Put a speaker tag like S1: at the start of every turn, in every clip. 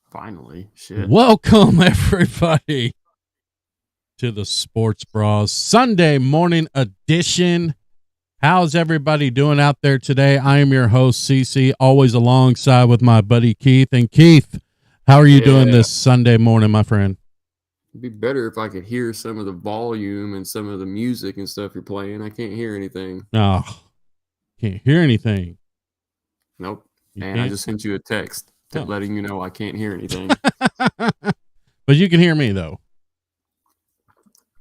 S1: Finally, shit.
S2: Welcome, everybody, to the Sports Bras Sunday morning edition. How's everybody doing out there today? I am your host, CC, always alongside with my buddy Keith. And Keith, how are you doing this Sunday morning, my friend?
S1: It'd be better if I could hear some of the volume and some of the music and stuff you're playing. I can't hear anything.
S2: Oh, can't hear anything.
S1: Nope. And I just sent you a text letting you know I can't hear anything.
S2: But you can hear me, though.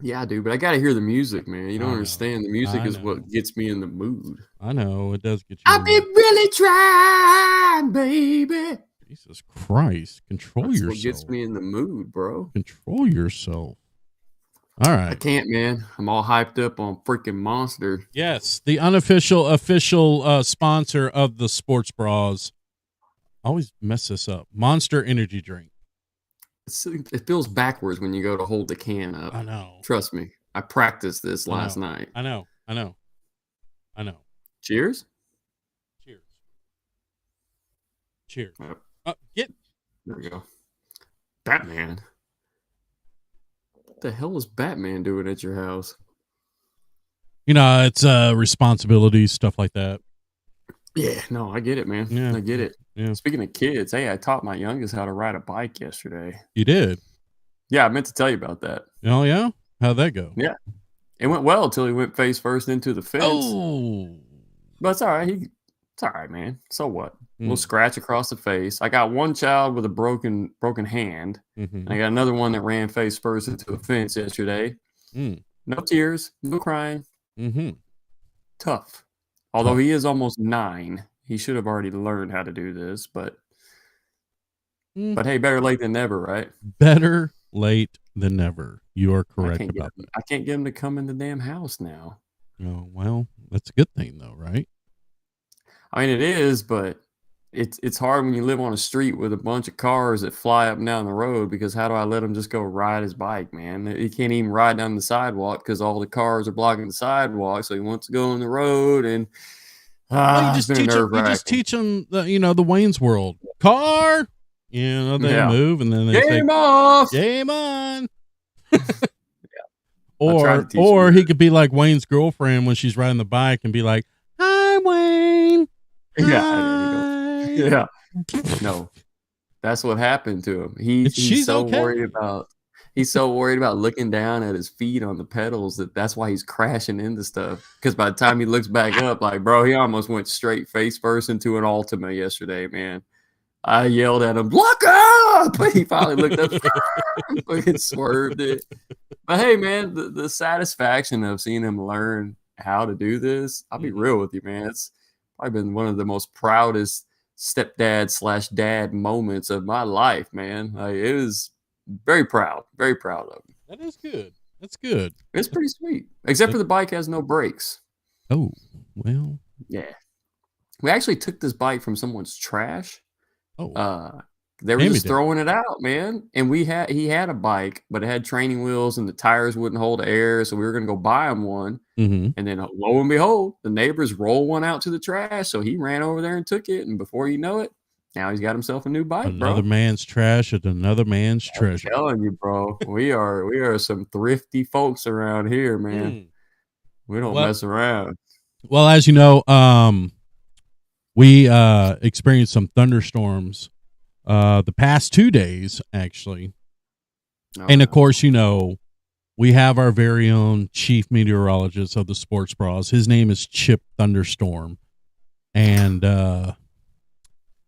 S1: Yeah, I do, but I got to hear the music, man. You don't understand. The music is what gets me in the mood.
S2: I know. It does get you.
S1: I've been really trying, baby.
S2: Jesus Christ. Control yourself.
S1: What gets me in the mood, bro.
S2: Control yourself. All right.
S1: I can't, man. I'm all hyped up on freaking Monster.
S2: Yes, the unofficial official sponsor of the Sports Bras. I always mess this up. Monster energy drink.
S1: It feels backwards when you go to hold the can up.
S2: I know.
S1: Trust me. I practiced this last night.
S2: I know.
S1: Cheers.
S2: Cheers.
S1: There we go. Batman. What the hell is Batman doing at your house?
S2: You know, it's responsibilities, stuff like that.
S1: Yeah, no, I get it, man. Yeah. I get it. Yeah. Speaking of kids, hey, I taught my youngest how to ride a bike yesterday.
S2: You did?
S1: Yeah, I meant to tell you about that.
S2: Oh, yeah? How'd that go?
S1: Yeah. It went well until he went face first into the fence.
S2: Oh.
S1: But it's all right. It's all right, man. So what? A little scratch across the face. I got one child with a broken hand. Mm-hmm. And I got another one that ran face first into a fence yesterday. No tears, no crying.
S2: Mm-hmm.
S1: Tough. Although he is almost 9. He should have already learned how to do this, but hey, better late than never, right?
S2: Better late than never. You are correct about that.
S1: I can't get him to come in the damn house now.
S2: Oh, well, that's a good thing though, right?
S1: I mean, it is, but it's hard when you live on a street with a bunch of cars that fly up and down the road, because how do I let him just go ride his bike, man? He can't even ride down the sidewalk because all the cars are blocking the sidewalk, so he wants to go on the road, and
S2: you just teach them the Wayne's World car. They move and then they
S1: game off,
S2: game on. Or he could be like Wayne's girlfriend when she's riding the bike and be like, "Hi, Wayne."
S1: Yeah. No, that's what happened to him. He's so worried about looking down at his feet on the pedals that's why he's crashing into stuff. Because by the time he looks back up, like, bro, he almost went straight face first into an Altima yesterday, man. I yelled at him, "Look up!" He finally looked up, fucking swerved it. But hey, man, the satisfaction of seeing him learn how to do this, I'll be real with you, man. It's probably been one of the most proudest stepdad/dad moments of my life, man. Like, it was very proud of him.
S2: That is good. That's good.
S1: It's pretty sweet, except for the bike has no brakes.
S2: Oh, well.
S1: Yeah. We actually took this bike from someone's trash.
S2: Oh.
S1: They were just throwing it out, man. And he had a bike, but it had training wheels and the tires wouldn't hold air. So we were going to go buy him one.
S2: Mm-hmm.
S1: And then lo and behold, the neighbors roll one out to the trash. So he ran over there and took it. And before you know it, now he's got himself a new bike,
S2: another man's trash is another man's treasure.
S1: I'm telling you, bro. We are some thrifty folks around here, man. We don't mess around.
S2: Well, as you know, we experienced some thunderstorms the past 2 days, actually. And of course, we have our very own chief meteorologist of the Sports Bras. His name is Chip Thunderstorm. And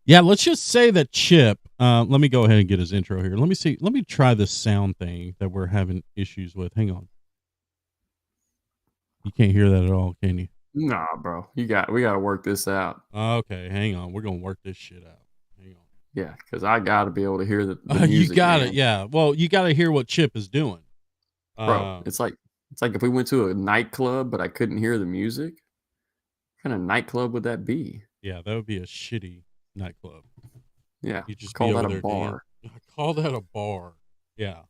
S2: let's just say that Chip, let me go ahead and get his intro here. Let me try this sound thing that we're having issues with. Hang on. You can't hear that at all, can you?
S1: Nah, bro. We got to work this out.
S2: Okay, hang on. We're going to work this shit out. Hang on.
S1: Yeah, because I got to be able to hear the music.
S2: You got it, yeah. Well, you got to hear what Chip is doing.
S1: Bro, it's like if we went to a nightclub, but I couldn't hear the music. What kind of nightclub would that be?
S2: Yeah, that would be a shitty nightclub.
S1: Yeah, you just call that a bar.
S2: I call that a bar. Yeah.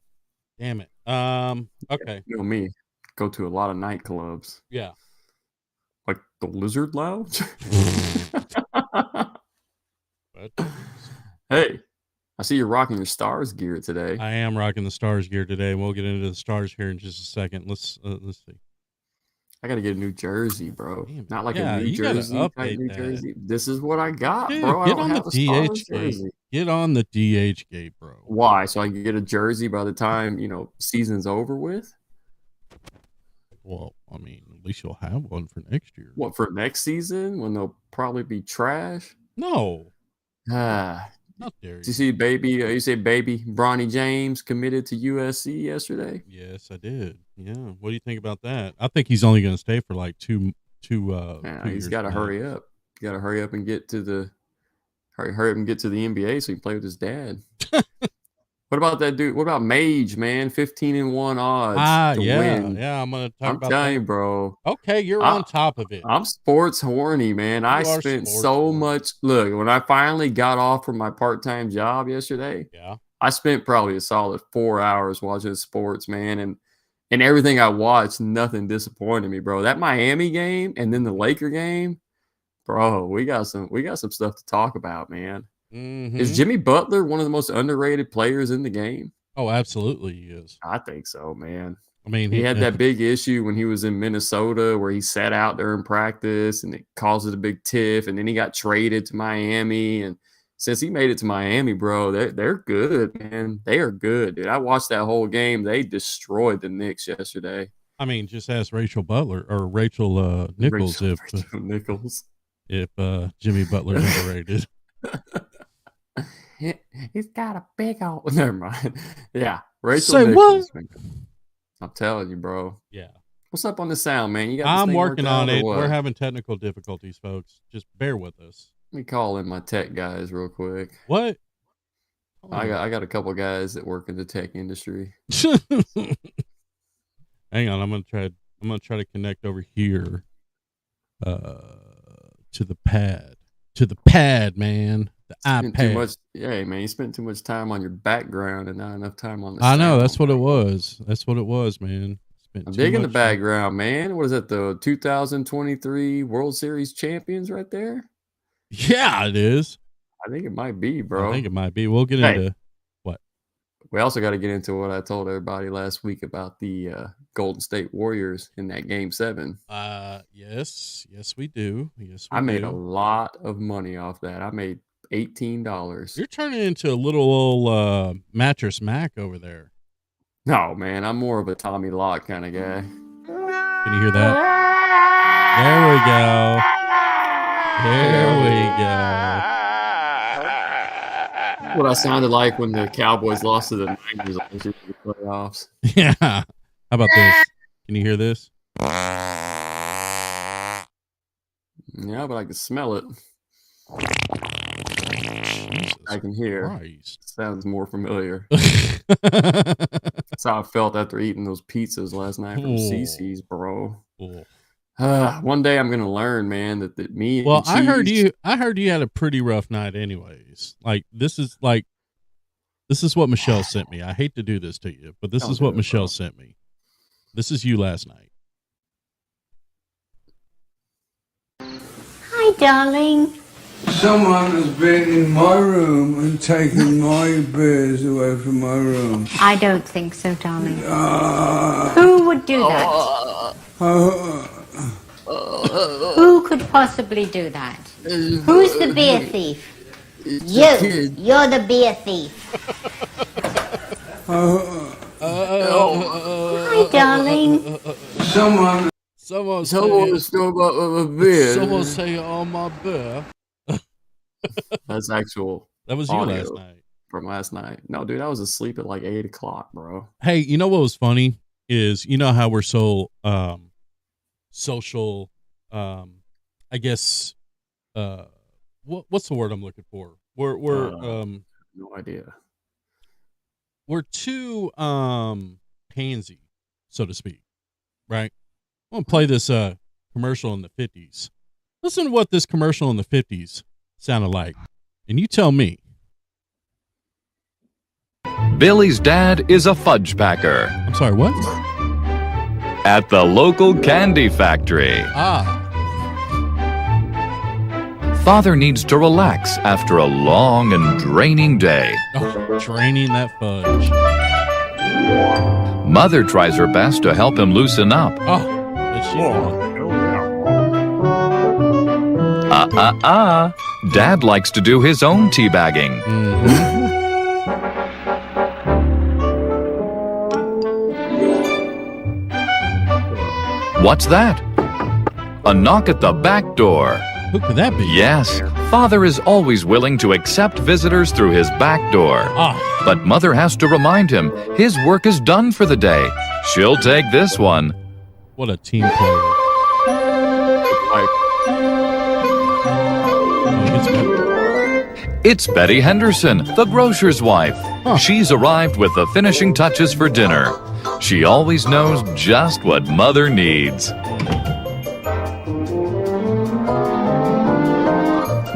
S2: Damn it. Okay.
S1: You know me. Go to a lot of nightclubs.
S2: Yeah.
S1: Like the Lizard Lounge. Hey, I see you're rocking your Stars gear today.
S2: I am rocking the Stars gear today. We'll get into the Stars here in just a second. Let's see.
S1: I got to get a new jersey, bro.
S2: Damn,
S1: Not like
S2: yeah,
S1: a New Jersey type New Jersey. This is what I got,
S2: dude,
S1: bro. I
S2: get
S1: don't
S2: on
S1: have
S2: the
S1: a Stars
S2: DH
S1: jersey.
S2: gate. Get on the DH gate, bro.
S1: Why? So I can get a jersey by the time, season's over with?
S2: Well, I mean, at least you'll have one for next year.
S1: What, for next season when they'll probably be trash?
S2: No.
S1: Ah.
S2: Not there.
S1: Did you see you say baby Bronny James committed to USC yesterday?
S2: Yes, I did. Yeah. What do you think about that? I think he's only going to stay for like two
S1: he's got to hurry up. You got to hurry up and get to the NBA so he can play with his dad. What about that dude? What about Mage, man? 15-1 odds to win.
S2: Yeah, I'm gonna talk about that.
S1: I'm telling you, bro.
S2: Okay, you're on top of it.
S1: I'm sports horny, man. I spent so much. Look, when I finally got off from my part-time job yesterday, I spent probably a solid 4 hours watching sports, man. And everything I watched, nothing disappointed me, bro. That Miami game and then the Laker game, bro, we got some stuff to talk about, man.
S2: Mm-hmm.
S1: Is Jimmy Butler one of the most underrated players in the game?
S2: Oh, absolutely he is.
S1: I think so, man.
S2: I mean,
S1: he had that big issue when he was in Minnesota where he sat out during practice and it caused a big tiff, and then he got traded to Miami. And since he made it to Miami, bro, they're good, man. They are good, dude. I watched that whole game. They destroyed the Knicks yesterday.
S2: I mean, just ask Rachel Butler or Rachel Nichols if Jimmy Butler's overrated.
S1: He's got a big old. Never mind. Yeah, Rachel
S2: Say
S1: Nichols.
S2: What?
S1: I'm telling you, bro.
S2: Yeah.
S1: What's up on the sound, man? You got?
S2: I'm working on it. We're having technical difficulties, folks. Just bear with us.
S1: Let me call in my tech guys real quick.
S2: What?
S1: I got a couple guys that work in the tech industry.
S2: Hang on, I'm gonna try to connect over here to the pad. To the pad, man. The iPad.
S1: Yeah, man, you spent too much time on your background and not enough time on the
S2: I know, that's what it was. That's what it was, man.
S1: I'm digging the background, man. What is that, the 2023 World Series champions right there?
S2: Yeah, it is.
S1: I think it might be, bro.
S2: I think it might be. We'll get into what?
S1: We also got to get into what I told everybody last week about the Golden State Warriors in that Game 7.
S2: Yes, we do.
S1: I made a lot of money off that. I made $18.
S2: You're turning into a little old Mattress Mac over there.
S1: No, man, I'm more of a Tommy Locke kind of guy.
S2: Can you hear that? There we go.
S1: What I sounded like when the Cowboys lost to the Niners last year in the playoffs.
S2: Yeah. How about this? Can you hear this?
S1: Yeah, but I can smell it.
S2: Jesus
S1: I can hear.
S2: Christ.
S1: Sounds more familiar. That's how I felt after eating those pizzas last night from CC's, bro. One day I'm gonna learn, man, that me.
S2: Well, I heard you had a pretty rough night, anyways. Like this is what Michelle sent me. I hate to do this to you, but this is what Michelle sent me. This is you last night.
S3: Hi, darling.
S4: Someone has been in my room and taken my beers away from my room.
S3: I don't think so, darling. Who would do that? Who could possibly do that? Who's the beer thief? You. You're the beer thief. Hi, darling.
S2: Someone say on my beer.
S1: That's actual.
S2: That was you last night.
S1: From last night. No, dude, I was asleep at like 8 o'clock, bro.
S2: Hey, you know what was funny is, you know how we're so social, I guess, what's the word I'm looking for? We're
S1: no idea.
S2: We're too pansy, so to speak, right? I'm gonna play this commercial in the 50s. Listen to what this commercial in the 50s sounded like, and you tell me.
S5: Billy's dad is a fudge packer.
S2: I'm sorry, what?
S5: At the local candy factory. Father needs to relax after a long and draining day.
S2: Oh, draining that fudge.
S5: Mother tries her best to help him loosen up.
S2: Oh, is she
S5: Dad likes to do his own teabagging. What's that? A knock at the back door.
S2: Who could that be?
S5: Yes, Father is always willing to accept visitors through his back door.
S2: Ah.
S5: But Mother has to remind him his work is done for the day. She'll take this one.
S2: What a team player.
S5: It's Betty Henderson, the grocer's wife. She's arrived with the finishing touches for dinner. She always knows just what Mother needs.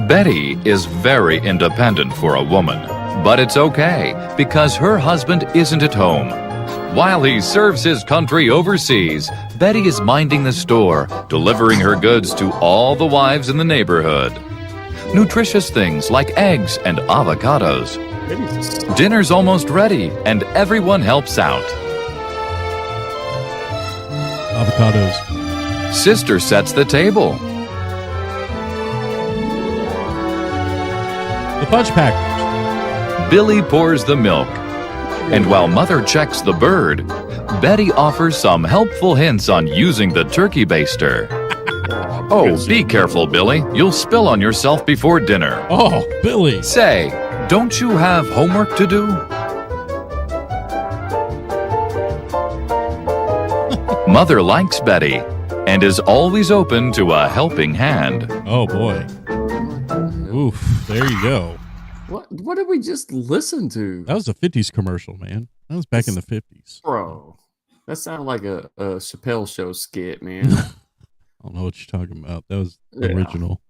S5: Betty is very independent for a woman, but it's okay because her husband isn't at home. While he serves his country overseas, Betty is minding the store, delivering her goods to all the wives in the neighborhood. Nutritious things like eggs and avocados. Dinner's almost ready, and everyone helps out.
S2: Avocados.
S5: Sister sets the table.
S2: The Fudge Packers.
S5: Billy pours the milk. And while Mother checks the bird, Betty offers some helpful hints on using the turkey baster. Oh, be careful, Billy. You'll spill on yourself before dinner.
S2: Oh, Billy.
S5: Say, don't you have homework to do? Mother likes Betty and is always open to a helping hand.
S2: Oh, boy. Oof, there you go.
S1: What did we just listen to?
S2: That was a 50s commercial, man. That was back in the 50s.
S1: Bro, that sounded like a Chappelle Show skit, man.
S2: I don't know what you're talking about. That was original.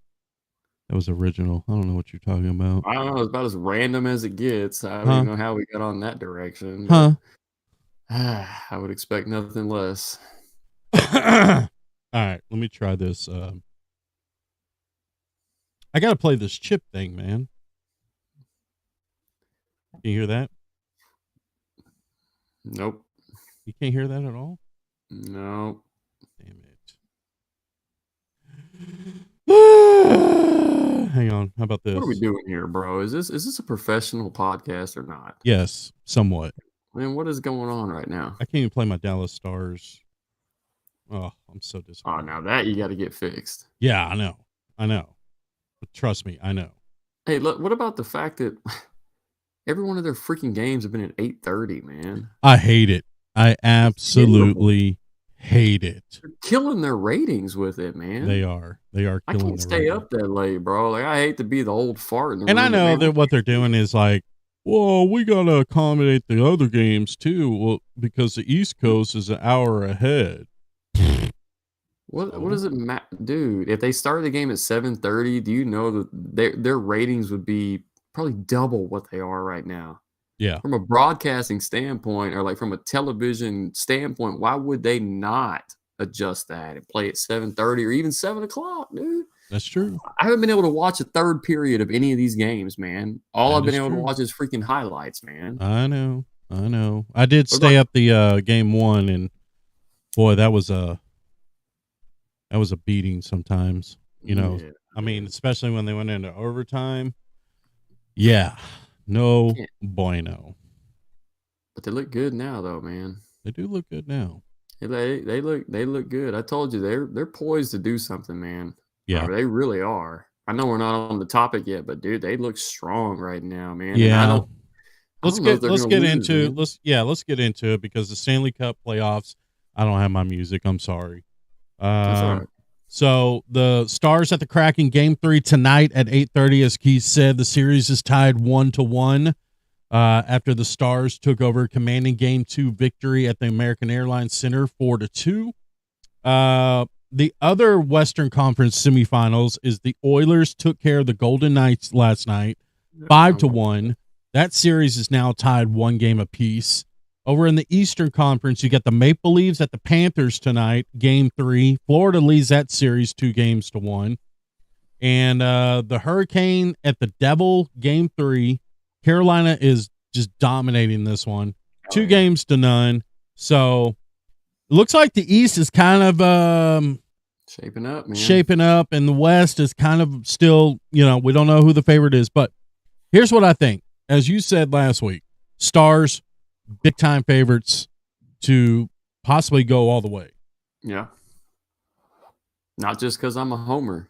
S2: That was original. I don't know what you're talking about.
S1: I don't know. It's about as random as it gets. I don't even know how we got on that direction.
S2: Huh?
S1: I would expect nothing less.
S2: All right, let me try this. I got to play this chip thing, man. Can you hear that?
S1: Nope.
S2: You can't hear that at all?
S1: No.
S2: Damn it. Hang on. How about this?
S1: What are we doing here, bro? Is this a professional podcast or not?
S2: Yes, somewhat.
S1: Man, what is going on right now?
S2: I can't even play my Dallas Stars. Oh, I'm so disappointed.
S1: Oh, now that you got to get fixed.
S2: Yeah, I know. But trust me, I know.
S1: Hey, look, what about the fact that every one of their freaking games have been at 8:30, man?
S2: I hate it. I absolutely hate it.
S1: They're killing their ratings with it, man.
S2: They are. Killing
S1: I can't stay up that late, bro. Like, I hate to be the old fart in the room.
S2: And I know that what they're doing is like, well, we got to accommodate the other games too. Well, because the East Coast is an hour ahead.
S1: What does it matter, dude? If they started the game at 7:30, do you know that their ratings would be probably double what they are right now?
S2: Yeah.
S1: From a broadcasting standpoint, or like from a television standpoint, why would they not adjust that and play at 7:30 or even 7 o'clock, dude?
S2: That's true.
S1: I haven't been able to watch a third period of any of these games, man. All I've been able
S2: true.
S1: to watch is freaking highlights, man.
S2: I know. I did stay up the game one, and boy, that was a beating sometimes. You know,
S1: Yeah.
S2: I mean, especially when they went into overtime. Yeah, no bueno.
S1: But they look good now, though, man.
S2: They do look good now.
S1: They look good. I told you they're poised to do something, man.
S2: Yeah,
S1: They really are. I know we're not on the topic yet, but dude, they look strong right now, man.
S2: yeah.
S1: And
S2: Let's get into it because the Stanley Cup playoffs. I don't have my music. I'm sorry.
S1: That's all right.
S2: So the Stars at the Kraken game 3 tonight at 8:30. As Keith said, the series is tied 1-1 after the Stars took over, commanding game 2 victory at the American Airlines Center 4-2. The other Western Conference semifinals is the Oilers took care of the Golden Knights last night 5-1. That series is now tied 1 game apiece. Over in the Eastern Conference, you got the Maple Leafs at the Panthers tonight, game 3. Florida leads that series 2-1. And the Hurricane at the Devil, game 3. Carolina is just dominating this one. 2-0. So looks like the East is kind of
S1: shaping up, man.
S2: Shaping up, and the West is kind of still, we don't know who the favorite is. But here's what I think. As you said last week, Stars, big time favorites to possibly go all the way.
S1: Yeah. Not just because I'm a homer.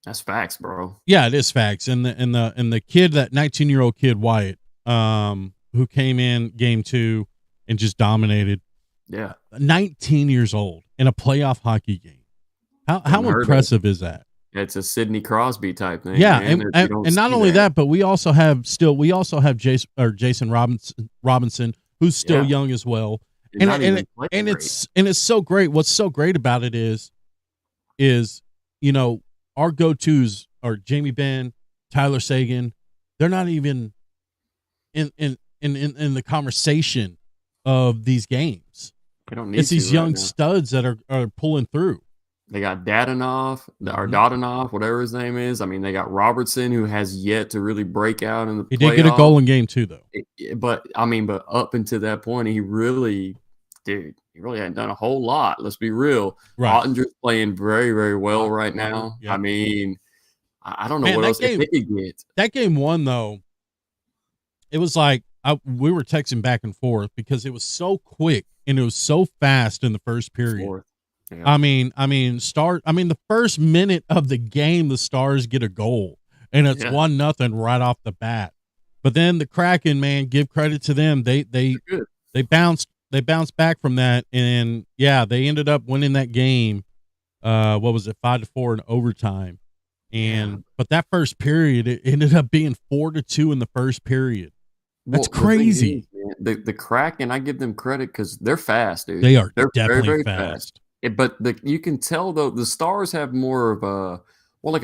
S1: That's facts, bro.
S2: Yeah, it is facts. And the kid, that 19-year-old kid, Wyatt, who came in game 2 and just dominated.
S1: Yeah.
S2: 19 years old in a playoff hockey game. How impressive is that?
S1: It's a Sidney Crosby type thing.
S2: Yeah, and not only that, but we also have Jason Robinson, who's still young as well. And it's so great. What's so great about it is our go-tos are Jamie Benn, Tyler Seguin. They're not even in the conversation of these games.
S1: They don't need
S2: it's these young studs that are pulling through.
S1: They got Dadonov, or Dadonov, whatever his name is. I mean, they got Robertson, who has yet to really break out in the playoffs.
S2: He did get a goal in game 2, though.
S1: But up until that point, he really hadn't done a whole lot. Let's be real.
S2: Right.
S1: Ottinger's playing very, very well right now. Yep. I mean, I don't know what else they could get.
S2: That game 1, though, it was like we were texting back and forth because it was so quick and it was so fast in the first period. Yeah. I mean, the first minute of the game, the Stars get a goal, and it's 1-0 right off the bat. But then the Kraken, man, give credit to them. They bounced back from that, and they ended up winning that game. What was it, 5-4 in overtime? But that first period, it ended up being 4-2 in the first period. That's crazy.
S1: The Kraken, I give them credit because they're fast, dude.
S2: They're definitely
S1: very, very
S2: fast.
S1: But you can tell, though, the Stars have more of a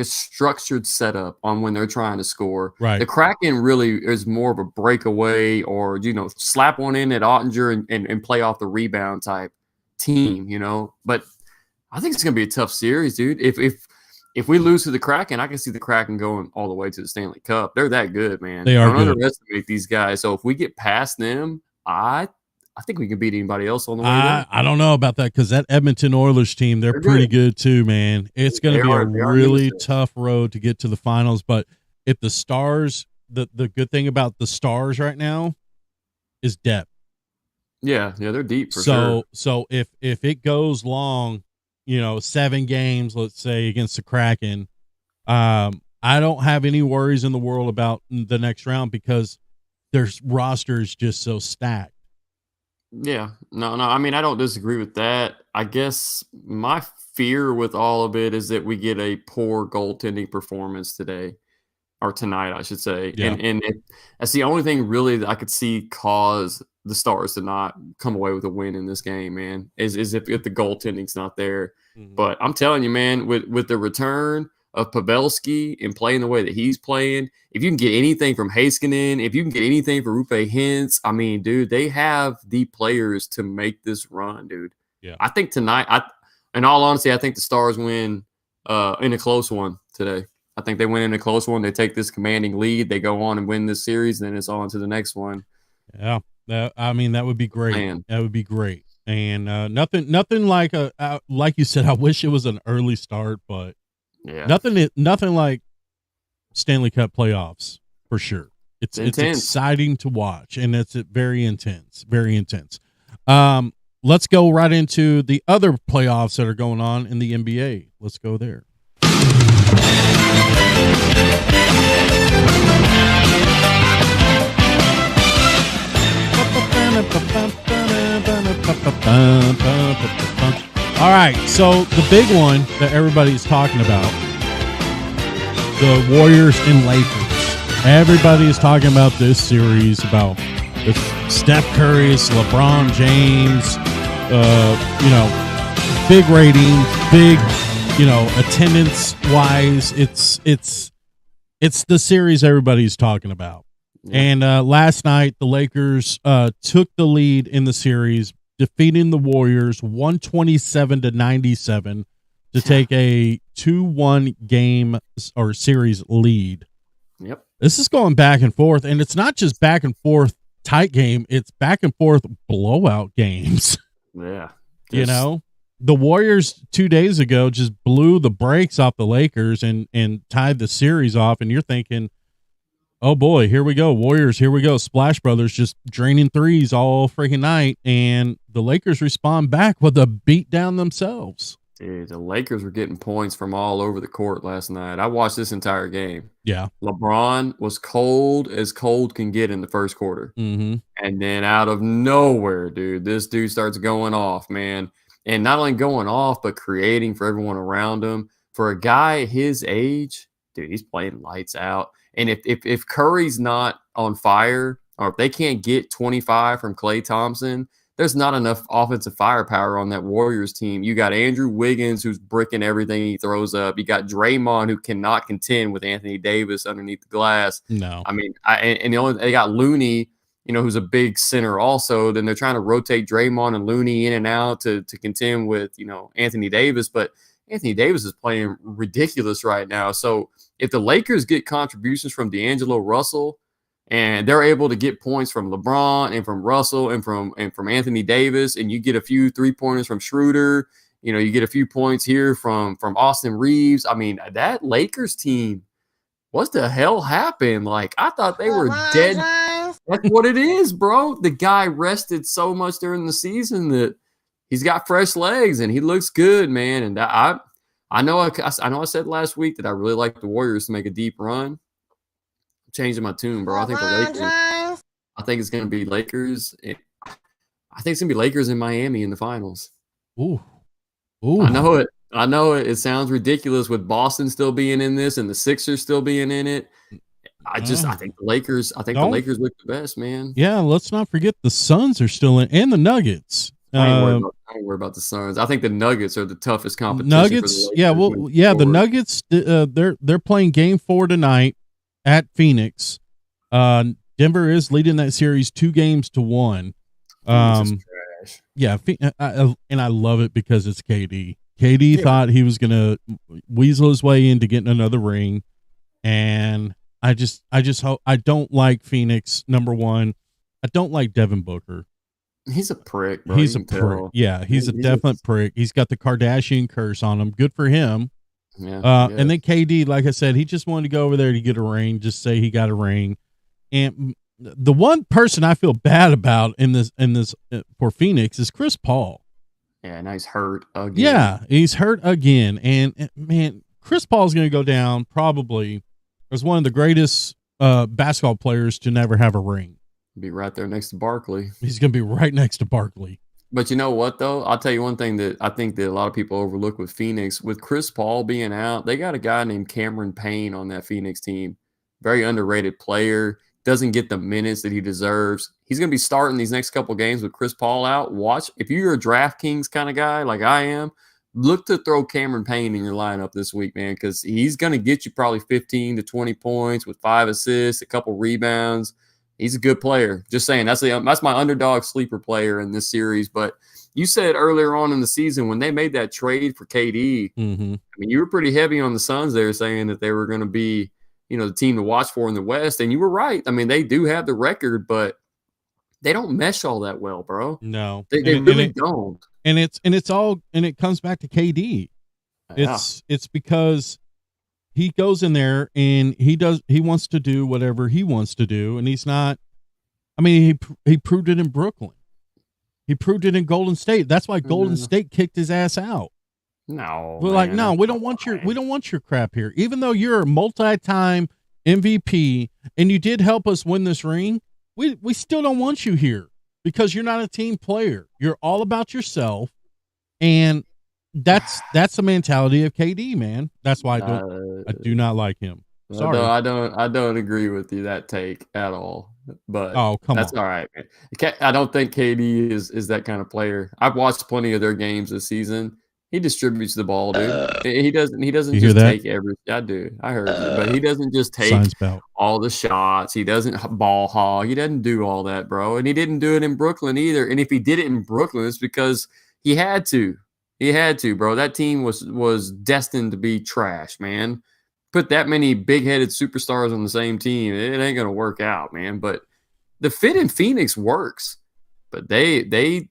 S1: structured setup on when they're trying to score.
S2: Right.
S1: The Kraken really is more of a breakaway or, slap one in at Ottinger and play off the rebound type team, But I think it's going to be a tough series, dude. If we lose to the Kraken, I can see the Kraken going all the way to the Stanley Cup. They're that good, man.
S2: They are
S1: Don't
S2: good.
S1: underestimate these guys. So if we get past them, I think we can beat anybody else on the way there.
S2: I don't know about that because that Edmonton Oilers team, they're pretty good too, man. It's going to be a really tough road to get to the finals. But if the Stars, the good thing about the Stars right now is depth.
S1: Yeah, they're deep for sure.
S2: So if it goes long, 7 games, let's say, against the Kraken, I don't have any worries in the world about the next round because their roster is just so stacked.
S1: Yeah, no. I mean, I don't disagree with that. I guess my fear with all of it is that we get a poor goaltending performance today, or tonight, I should say.
S2: Yeah.
S1: And that's the only thing really that I could see cause the Stars to not come away with a win in this game, man, is if the goaltending's not there. Mm-hmm. But I'm telling you, man, with the return of Pavelski and playing the way that he's playing, if you can get anything from Heiskanen, if you can get anything from Roope Hintz, I mean, dude, they have the players to make this run, dude.
S2: Yeah.
S1: I think tonight, in all honesty, I think the Stars win in a close one today. I think they win in a close one. They take this commanding lead. They go on and win this series, then it's on to the next one.
S2: Yeah, that would be great.
S1: Man.
S2: That would be great. And nothing like like you said, I wish it was an early start, but
S1: yeah,
S2: nothing like Stanley Cup playoffs for sure. It's exciting to watch, and it's very intense, very intense. Let's go right into the other playoffs that are going on in the NBA. Let's go there. All right, so the big one that everybody's talking about, the Warriors and Lakers. Everybody is talking about this series, about if Steph Curry, LeBron James, big ratings, big, attendance wise. It's the series everybody's talking about. Yeah. And last night, the Lakers took the lead in the series, defeating the Warriors 127-97 to take a 2-1 game or series lead.
S1: Yep.
S2: This is going back and forth, and it's not just back and forth tight game. It's back and forth blowout games.
S1: Yeah.
S2: You know, the Warriors 2 days ago just blew the brakes off the Lakers and tied the series off. And you're thinking, oh boy, here we go. Warriors, here we go. Splash Brothers just draining threes all freaking night. And the Lakers respond back with a beat down themselves.
S1: Dude, the Lakers were getting points from all over the court last night. I watched this entire game.
S2: Yeah.
S1: LeBron was cold as cold can get in the first quarter.
S2: Mm-hmm.
S1: And then out of nowhere, dude, this dude starts going off, man. And not only going off, but creating for everyone around him. For a guy his age, dude, he's playing lights out. And if Curry's not on fire, or if they can't get 25 from Klay Thompson, there's not enough offensive firepower on that Warriors team. You got Andrew Wiggins, who's bricking everything he throws up. You got Draymond, who cannot contend with Anthony Davis underneath the glass.
S2: No.
S1: I mean, they got Looney, who's a big center also. Then they're trying to rotate Draymond and Looney in and out to contend with, Anthony Davis. But Anthony Davis is playing ridiculous right now. So if the Lakers get contributions from D'Angelo Russell, and they're able to get points from LeBron and from Russell and from Anthony Davis, and you get a few 3-pointers from Schroeder, you get a few points here from Austin Reeves. I mean, that Lakers team, what the hell happened? Like, I thought they were dead. That's what it is, bro. The guy rested so much during the season that he's got fresh legs and he looks good, man. And I know I said last week that I really like the Warriors to make a deep run. Changing my tune, bro. I think the Lakers. I think it's going to be Lakers. I think it's going to be Lakers in Miami in the finals.
S2: Ooh.
S1: I know it. It sounds ridiculous with Boston still being in this and the Sixers still being in it. I think the Lakers. The Lakers look the best, man.
S2: Yeah, let's not forget the Suns are still in, and the Nuggets.
S1: I ain't worried about the Suns. I think the Nuggets are the toughest competition.
S2: Nuggets,
S1: for the Lakers
S2: the Nuggets. They're playing Game 4 tonight at Phoenix. Denver is leading that series 2-1. Yeah, and I love it because it's KD. KD thought he was gonna weasel his way into getting another ring, and I just hope. I don't like Phoenix. Number one, I don't like Devin Booker.
S1: He's a prick, bro.
S2: He's a prick. Yeah, he's a definite prick. He's got the Kardashian curse on him. Good for him.
S1: Yeah,
S2: and then KD, like I said, he just wanted to go over there to get a ring, just say he got a ring. And the one person I feel bad about in this for Phoenix is Chris Paul.
S1: Yeah, now he's hurt again.
S2: Yeah, he's hurt again. And man, Chris Paul's going to go down probably as one of the greatest basketball players to never have a ring.
S1: Be right there next to Barkley.
S2: He's going to be right next to Barkley.
S1: But you know what, though? I'll tell you one thing that I think that a lot of people overlook with Phoenix. With Chris Paul being out, they got a guy named Cameron Payne on that Phoenix team. Very underrated player. Doesn't get the minutes that he deserves. He's going to be starting these next couple games with Chris Paul out. Watch. If you're a DraftKings kind of guy like I am, look to throw Cameron Payne in your lineup this week, man, because he's going to get you probably 15 to 20 points with 5 assists, a couple rebounds. He's a good player. Just saying, that's my underdog sleeper player in this series. But you said earlier on in the season when they made that trade for KD, I mean, you were pretty heavy on the Suns there, saying that they were going to be, the team to watch for in the West. And you were right. I mean, they do have the record, but they don't mesh all that well, bro.
S2: No,
S1: they really don't.
S2: And it comes back to KD.
S1: Yeah.
S2: It's because he goes in there and he wants to do whatever he wants to do. And he's not, I mean, he proved it in Brooklyn. He proved it in Golden State. That's why Golden State kicked his ass out.
S1: No,
S2: we're like, no, we don't want your crap here. Even though you're a multi-time MVP and you did help us win this ring, we still don't want you here because you're not a team player. You're all about yourself. And that's the mentality of KD, man. That's why I do not like him. Sorry.
S1: I don't agree with you that take at all. But that's all right, man. I don't think KD is that kind of player. I've watched plenty of their games this season. He distributes the ball, dude. He doesn't just take every. I do. I heard you, but he doesn't just take all the shots. He doesn't ball hog. He doesn't do all that, bro. And he didn't do it in Brooklyn either. And if he did it in Brooklyn, it's because he had to. He had to, bro. That team was destined to be trash, man. Put that many big-headed superstars on the same team, it ain't gonna work out, man. But the fit in Phoenix works. But they're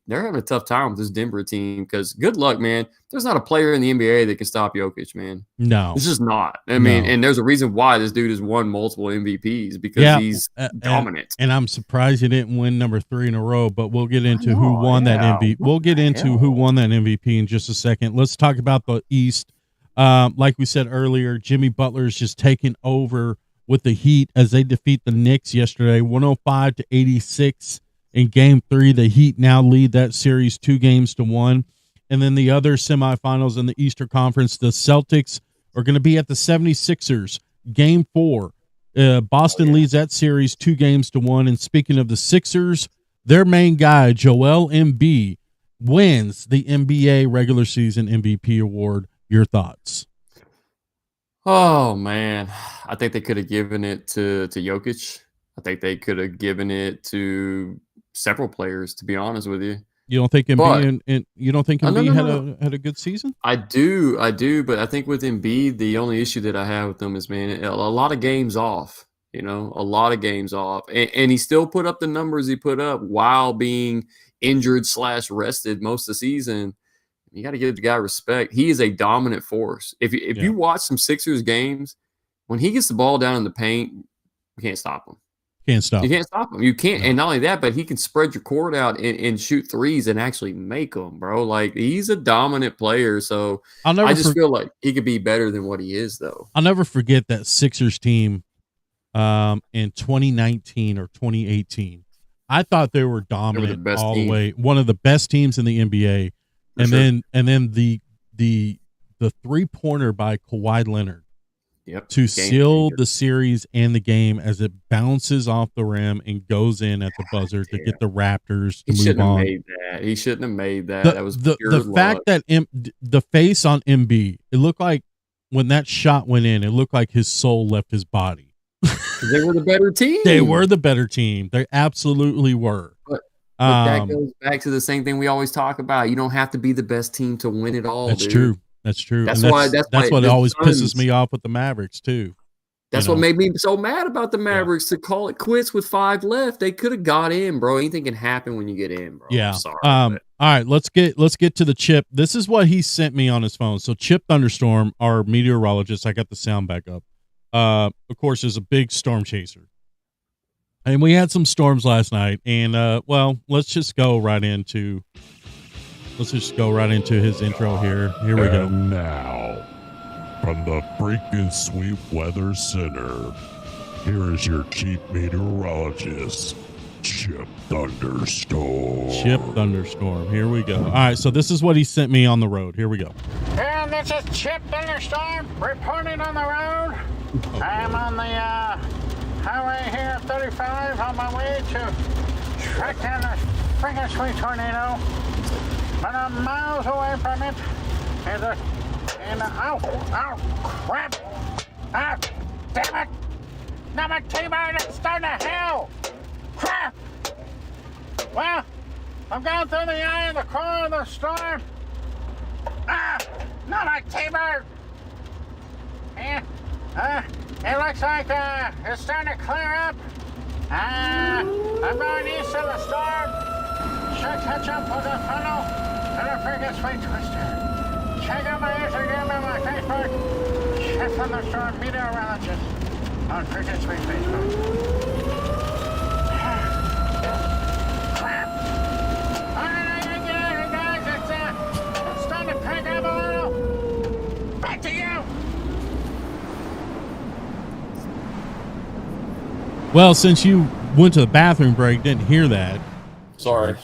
S1: having a tough time with this Denver team because good luck, man. There's not a player in the NBA that can stop Jokic, man.
S2: No.
S1: It's just not. I mean, and there's a reason why this dude has won multiple MVPs because he's dominant.
S2: And I'm surprised he didn't win number 3 in a row, but we'll get into who won that MVP. We'll get into who won that MVP in just a second. Let's talk about the East. Like we said earlier, Jimmy Butler is just taking over with the Heat as they defeat the Knicks yesterday, 105-86. In Game 3, the Heat now lead that series 2-1. And then the other semifinals in the Eastern Conference, the Celtics are going to be at the 76ers. Game 4, Boston leads that series 2-1. And speaking of the Sixers, their main guy, Joel Embiid, wins the NBA regular season MVP award. Your thoughts?
S1: Oh, man. I think they could have given it to Jokic. I think they could have given it to several players, to be honest with you.
S2: You don't think Embiid had a good season?
S1: I do, but I think with Embiid, the only issue that I have with him is, man, a lot of games off. A lot of games off, and he still put up the numbers he put up while being injured / rested most of the season. You got to give the guy respect. He is a dominant force. If you watch some Sixers games, when he gets the ball down in the paint, you can't stop him. You can't stop him. You can't. And not only that, but he can spread your court out and shoot threes and actually make them, bro. Like, he's a dominant player. So I just feel like he could be better than what he is, though.
S2: I'll never forget that Sixers team in 2019 or 2018. I thought they were dominant all the way. One of the best teams in the NBA. And then the 3-pointer by Kawhi Leonard. To seal the series and the game as it bounces off the rim and goes in at the buzzer to get the Raptors to move on.
S1: He shouldn't have made that. That was the
S2: fact that the face on Embiid, it looked like when that shot went in, it looked like his soul left his body.
S1: They were the better team.
S2: They were the better team. They absolutely were.
S1: But that goes back to the same thing we always talk about. You don't have to be the best team to win it all.
S2: That's true. That's true. That's what always pisses me off with the Mavericks too.
S1: That's what made me so mad about the Mavericks to call it quits with 5 left. They could have got in, bro. Anything can happen when you get in, bro.
S2: Yeah.
S1: I'm sorry,
S2: all right, let's get to the Chip. This is what he sent me on his phone. So Chip Thunderstorm, our meteorologist, I got the sound back up. Of course, is a big storm chaser. And we had some storms last night, and let's just go right into his intro here. Here we go.
S6: And now, from the freaking Sweet Weather Center, here is your chief meteorologist, Chip Thunderstorm.
S2: Chip Thunderstorm. Here we go. All right, so this is what he sent me on the road. Here we go.
S7: And this is Chip Thunderstorm reporting on the road. I'm on the highway here, 35, on my way to track down a freaking sweet tornado. But I'm miles away from it. Ow, crap. Ah, damn it. Now my T-Bird is starting to hell. Crap. Well, I'm going through the eye of the core of the storm. Not my T-Bird. And, it looks like, it's starting to clear up. I'm going east of the storm. Should catch up with the funnel and a freaking sweet twister. Check out my Instagram and my Facebook. Chip Thunderstorm meteorologist on freaking sweet Facebook. Crap. All right, I gotta get out of here, guys. It's starting to pick up a little. Back to you.
S2: Well, since you went to the bathroom break, didn't hear that.
S1: Sorry.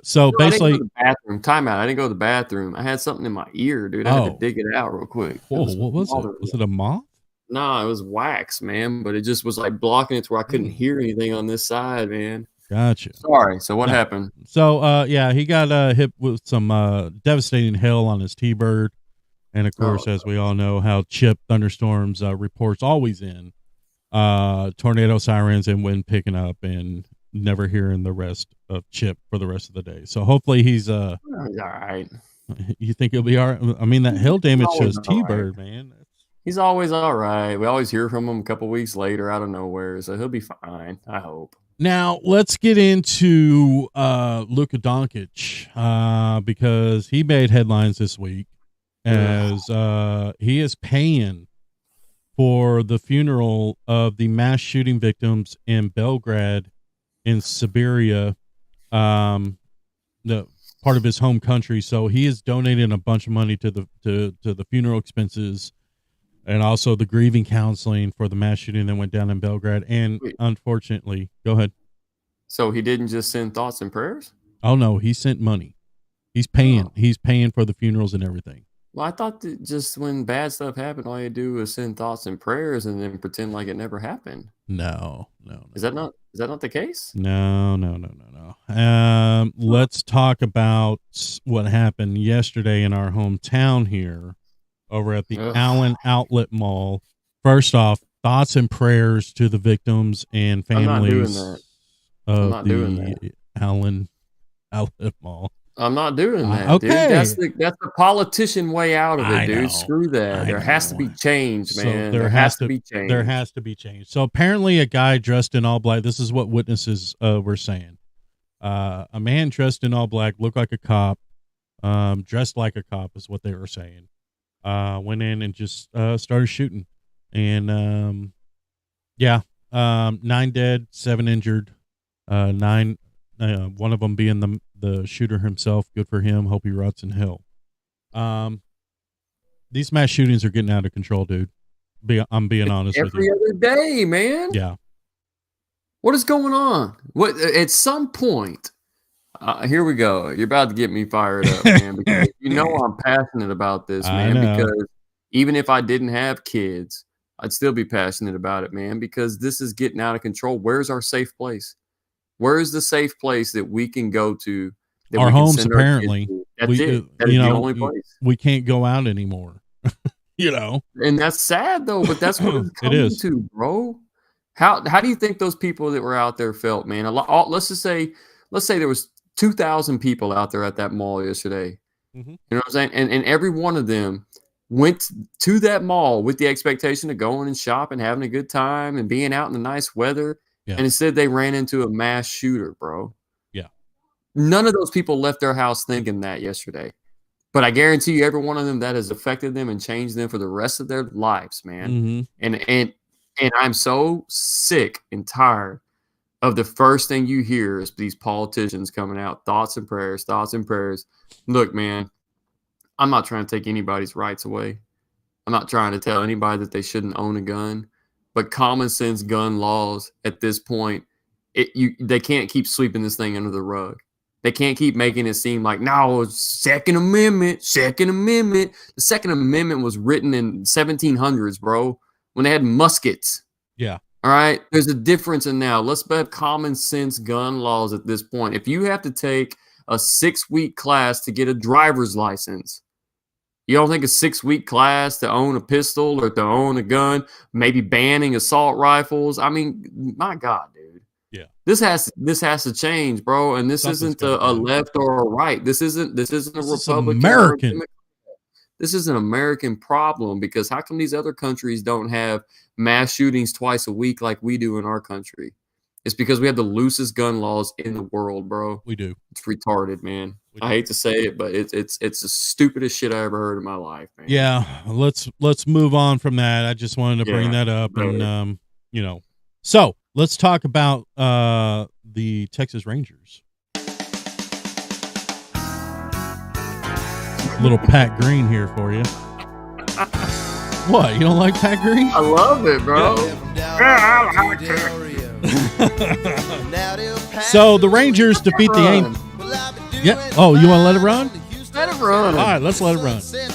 S2: So basically,
S1: I didn't go to the bathroom. Time out. I didn't go to the bathroom. I had something in my ear, dude. I had to dig it out real quick.
S2: Whoa, what was it? Was it a moth?
S1: No, it was wax, man. But it just was like blocking it to where I couldn't hear anything on this side, man.
S2: Gotcha.
S1: Sorry. So what happened?
S2: So he got hit with some devastating hail on his T-Bird, and of course, as we all know, how Chip Thunderstorms reports always in tornado sirens and wind picking up, and never hearing the rest of Chip for the rest of the day. So hopefully he's
S1: all right.
S2: You think he'll be all right? I mean, that hail damage
S1: always
S2: shows
S1: all
S2: T-Bird, man.
S1: He's always all right. We always hear from him a couple weeks later out of nowhere, so he'll be fine. I hope.
S2: Now let's get into Luka Doncic because he made headlines this week as he is paying for the funeral of the mass shooting victims in Belgrade, in Siberia, the part of his home country. So he is donating a bunch of money to the funeral expenses and also the grieving counseling for the mass shooting that went down in Belgrade. And unfortunately, go ahead.
S1: So he didn't just send thoughts and prayers?
S2: Oh no, he sent money. He's paying. Oh. He's paying for the funerals and everything.
S1: Well, I thought that just when bad stuff happened, all you do is send thoughts and prayers and then pretend like it never happened.
S2: No.
S1: Is that not the case?
S2: No. Let's talk about what happened yesterday in our hometown here over at the Allen Outlet Mall. First off, thoughts and prayers to the victims and families of the Allen Outlet Mall.
S1: I'm not doing that,
S2: okay.
S1: Dude. That's the politician way out of it, dude. Screw that. There has to be change, man.
S2: So there has to be change. There has to be change. So apparently a guy dressed in all black, this is what witnesses were saying. A man dressed in all black, looked like a cop, dressed like a cop is what they were saying. Went in and just started shooting. And 9 dead, 7 injured, 9 one of them being the shooter himself. Good for him. Hope he rots in hell. These mass shootings are getting out of control, dude. I'm being honest with you.
S1: Every other day, man.
S2: Yeah.
S1: What is going on? What at some point? Here we go. You're about to get me fired up, man. Because you know I'm passionate about this, man. Because even if I didn't have kids, I'd still be passionate about it, man. Because this is getting out of control. Where's our safe place? Where's the safe place that we can go to?
S2: Our homes, apparently.
S1: That's it. That's the only place.
S2: We can't go out anymore.
S1: And that's sad though. But that's what it's coming to, bro. How do you think those people that were out there felt, man? Let's say there was 2,000 people out there at that mall yesterday. Mm-hmm. You know what I'm saying? And every one of them went to that mall with the expectation of going and shopping, having a good time, and being out in the nice weather. Yeah. And instead they ran into a mass shooter, bro.
S2: Yeah.
S1: None of those people left their house thinking that yesterday. But I guarantee you every one of them that has affected them and changed them for the rest of their lives, man. Mm-hmm. And I'm so sick and tired of the first thing you hear is these politicians coming out, thoughts and prayers. Look, man, I'm not trying to take anybody's rights away. I'm not trying to tell anybody that they shouldn't own a gun. But common sense gun laws at this point, they can't keep sweeping this thing under the rug. They can't keep making it seem like, no, Second Amendment. The Second Amendment was written in 1700s, bro, when they had muskets.
S2: Yeah.
S1: All right. There's a difference in now. Let's have common sense gun laws at this point. If you have to take a 6-week class to get a driver's license, you don't think a 6-week class to own a pistol or to own a gun, maybe banning assault rifles? I mean, my God, dude.
S2: Yeah.
S1: This has to change, bro. And this isn't a left or a right. This isn't a Republican.
S2: American.
S1: This is an American problem because how come these other countries don't have mass shootings twice a week like we do in our country? It's because we have the loosest gun laws in the world, bro.
S2: We do.
S1: It's retarded, man. I hate to say it, but it's the stupidest shit I ever heard in my life, man.
S2: Yeah, let's move on from that. I just wanted to bring that up, and so let's talk about the Texas Rangers. Little Pat Green here for you. What? You don't like Pat Green?
S1: I love it, bro. Yeah, I like it.
S2: So the Rangers defeat the Angels. Yeah. Oh, you want to let it run?
S1: Let it run.
S2: All right, let's let it run.
S1: Yeah.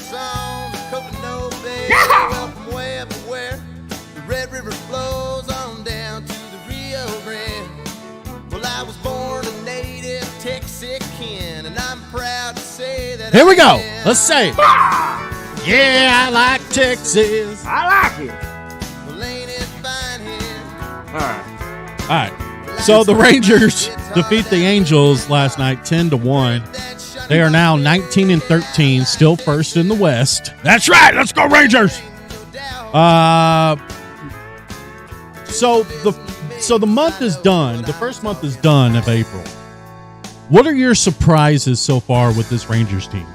S2: Here we go. Let's say it. Yeah, I like Texas.
S1: I like it.
S2: All right. So the Rangers defeat the Angels last night 10-1. They are now 19-13, still first in the West. That's right. Let's go Rangers. So the month is done. The first month is done of April. What are your surprises so far with this Rangers team?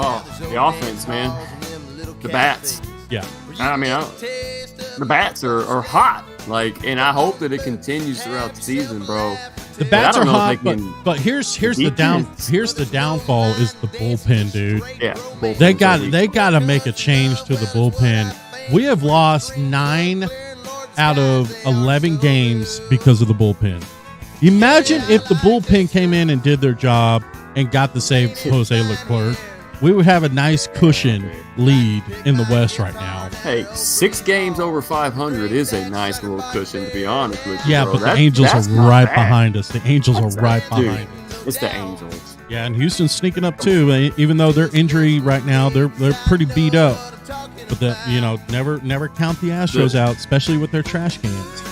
S1: Oh, the offense, man. The bats.
S2: Yeah.
S1: I mean, the bats are hot. Like, and I hope that it continues throughout the season, bro.
S2: The bats are hot, but here's the downfall is the bullpen, dude.
S1: Yeah,
S2: they got to make a change to the bullpen. We have lost 9 out of 11 games because of the bullpen. Imagine if the bullpen came in and did their job and got to save Jose Leclerc. We would have a nice cushion lead in the West right now.
S1: Hey, 6 games over 500 is a nice little cushion, to be honest with you.
S2: Yeah,
S1: bro.
S2: but the Angels are right behind us. The Angels are right behind us.
S1: It's the Angels.
S2: Yeah, and Houston's sneaking up too. Even though their injury right now, they're pretty beat up. But never count the Astros out, especially with their trash cans.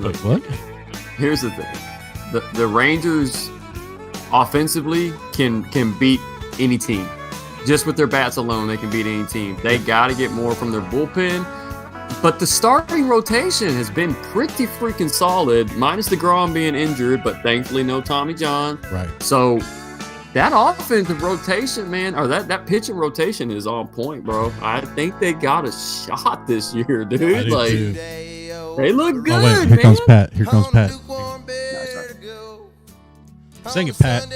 S2: Wait, what?
S1: Here's the thing: the Rangers offensively can beat any team. Just with their bats alone, they can beat any team. They got to get more from their bullpen. But the starting rotation has been pretty freaking solid, minus DeGrom being injured, but thankfully no Tommy John.
S2: Right.
S1: So that offensive rotation, man, or that pitching rotation is on point, bro. I think they got a shot this year, dude. Like,
S2: too.
S1: They look good,
S2: wait,
S1: man.
S2: Comes Pat. Here comes Pat. Sing it, Pat.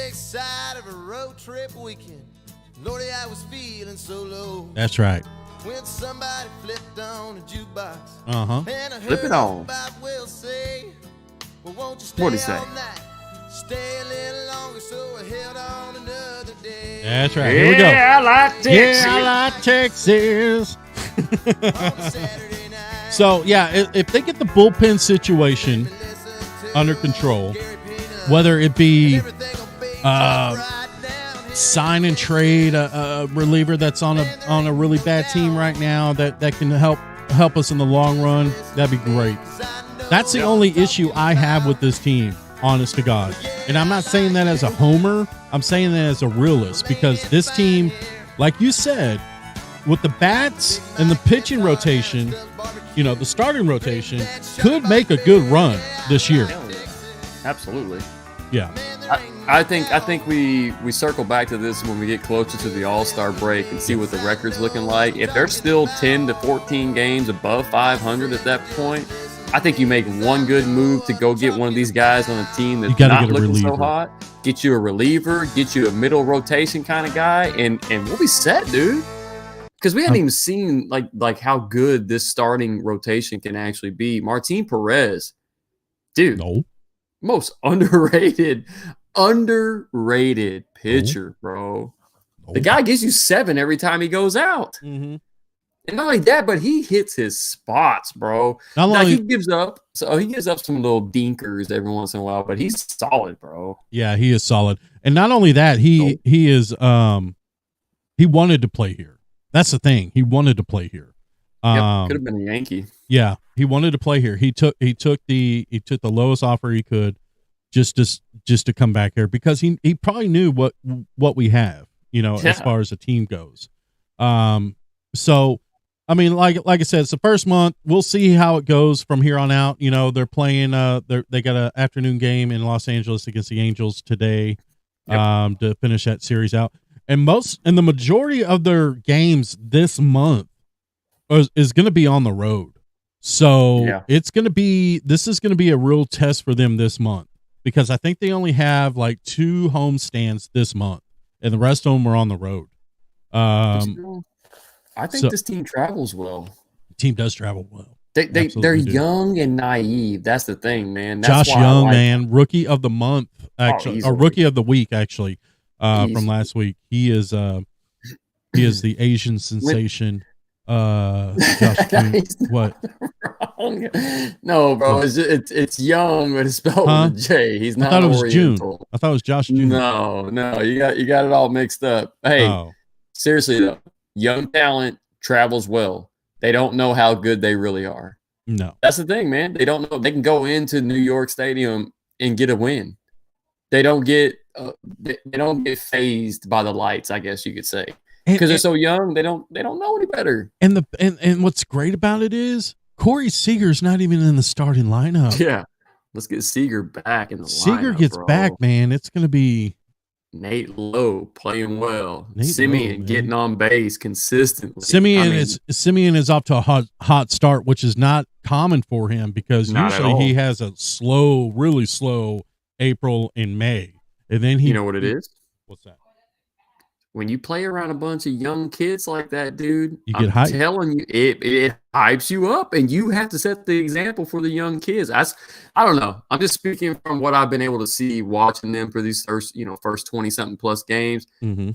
S2: That's right.
S8: When somebody flipped on a jukebox.
S2: Uh-huh.
S1: Flip it on. What'd he say?
S8: Stay a little longer, so I held on another day.
S2: That's right. Here we go.
S1: Yeah, I like Texas.
S2: Yeah, I like Texas. So, yeah, if they get the bullpen situation under control, whether it be sign and trade a reliever that's on a really bad team right now that can help us in the long run, that'd be great. That's the only issue I have with this team, honest to God. And I'm not saying that as a homer. I'm saying that as a realist, because this team, like you said, with the bats and the pitching rotation, the starting rotation could make a good run this year.
S1: Absolutely.
S2: Yeah.
S1: I think we circle back to this when we get closer to the All-Star break and see what the record's looking like. If they're still 10 to 14 games above 500 at that point, I think you make one good move to go get one of these guys on a team that's not looking so hot. Get you a reliever, get you a middle rotation kind of guy, and we'll be set, dude. Because we haven't even seen like how good this starting rotation can actually be. Martin Perez, dude, most underrated pitcher, bro. The guy gives you 7 every time he goes out.
S2: Mm-hmm.
S1: And not only that, but he hits his spots, bro. He gives up some little dinkers every once in a while, but he's solid, bro.
S2: Yeah, he is solid. And not only that, he is he wanted to play here. That's the thing. He wanted to play here.
S1: Could have been a Yankee.
S2: Yeah, he wanted to play here. He took the lowest offer he could just to come back here, because he probably knew what we have, as far as the team goes. So I mean, like I said, it's the first month. We'll see how it goes from here on out. They're playing they got an afternoon game in Los Angeles against the Angels today, to finish that series out. And the majority of their games this month is going to be on the road. So this is going to be a real test for them this month, because I think they only have like 2 home stands this month, and the rest of them are on the road.
S1: I think this team travels well.
S2: The team does travel well.
S1: They're young and naive. That's the thing, man.
S2: That's Josh Young, man, rookie of the month, actually, or rookie of the week, actually, from last week. He is the Asian sensation. Josh Young. What?
S1: Wrong. No, bro. It's Young, but it's spelled with a J. He's not.
S2: I thought it was
S1: Oriental.
S2: June. I thought it was Josh June.
S1: No, you got it all mixed up. Hey, seriously though. Young talent travels well. They don't know how good they really are.
S2: No.
S1: That's the thing, man. They don't know. They can go into New York Stadium and get a win. they don't get phased by the lights, I guess you could say, because they're so young. They don't know any better.
S2: And what's great about it is Corey Seager's not even in the starting lineup.
S1: Yeah, let's get Seager back in the lineup.
S2: Seager gets back, man. It's gonna be
S1: Nate Lowe playing well. Simeon getting on base consistently.
S2: Simeon is off to a hot start, which is not common for him because usually he has a really slow April and May. And then
S1: you know what it is?
S2: What's that?
S1: When you play around a bunch of young kids like that, dude,
S2: you get
S1: I'm telling you, it hypes you up, and you have to set the example for the young kids. I don't know. I'm just speaking from what I've been able to see watching them for these first 20-something plus games.
S2: Mm-hmm.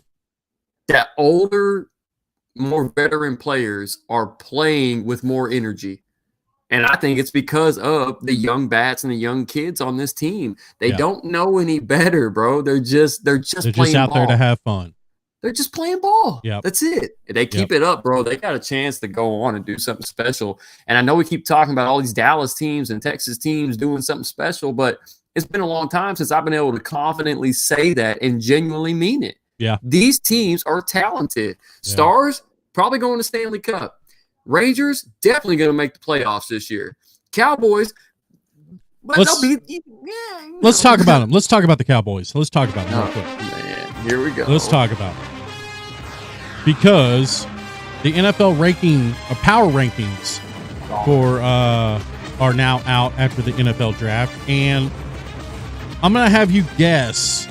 S1: That older, more veteran players are playing with more energy. And I think it's because of the young bats and the young kids on this team. They don't know any better, bro. They're just playing
S2: out
S1: ball.
S2: There to have fun.
S1: They're just playing ball.
S2: Yeah,
S1: that's it. If they keep it up, bro, they got a chance to go on and do something special. And I know we keep talking about all these Dallas teams and Texas teams doing something special, but it's been a long time since I've been able to confidently say that and genuinely mean it.
S2: Yeah,
S1: these teams are talented.
S2: Yeah.
S1: Stars probably going to Stanley Cup. Rangers definitely going to make the playoffs this year. Cowboys.
S2: Let's talk about them. Let's talk about the Cowboys. Let's talk about them real quick.
S1: Man, here we go.
S2: Let's talk about them. Because the NFL power rankings are now out after the NFL draft, and I'm going to have you guess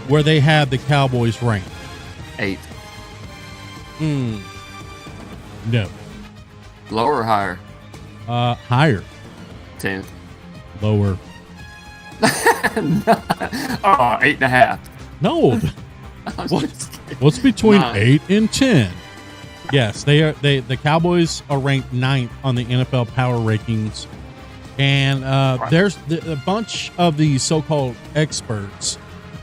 S2: where they have the Cowboys ranked.
S1: 8th.
S2: No.
S1: Lower or higher?
S2: Higher.
S1: 10th.
S2: Lower.
S1: 8.5.
S2: No. What's between 8 and 10? Yes, the Cowboys are ranked 9th on the NFL power rankings, and there's a bunch of the so-called experts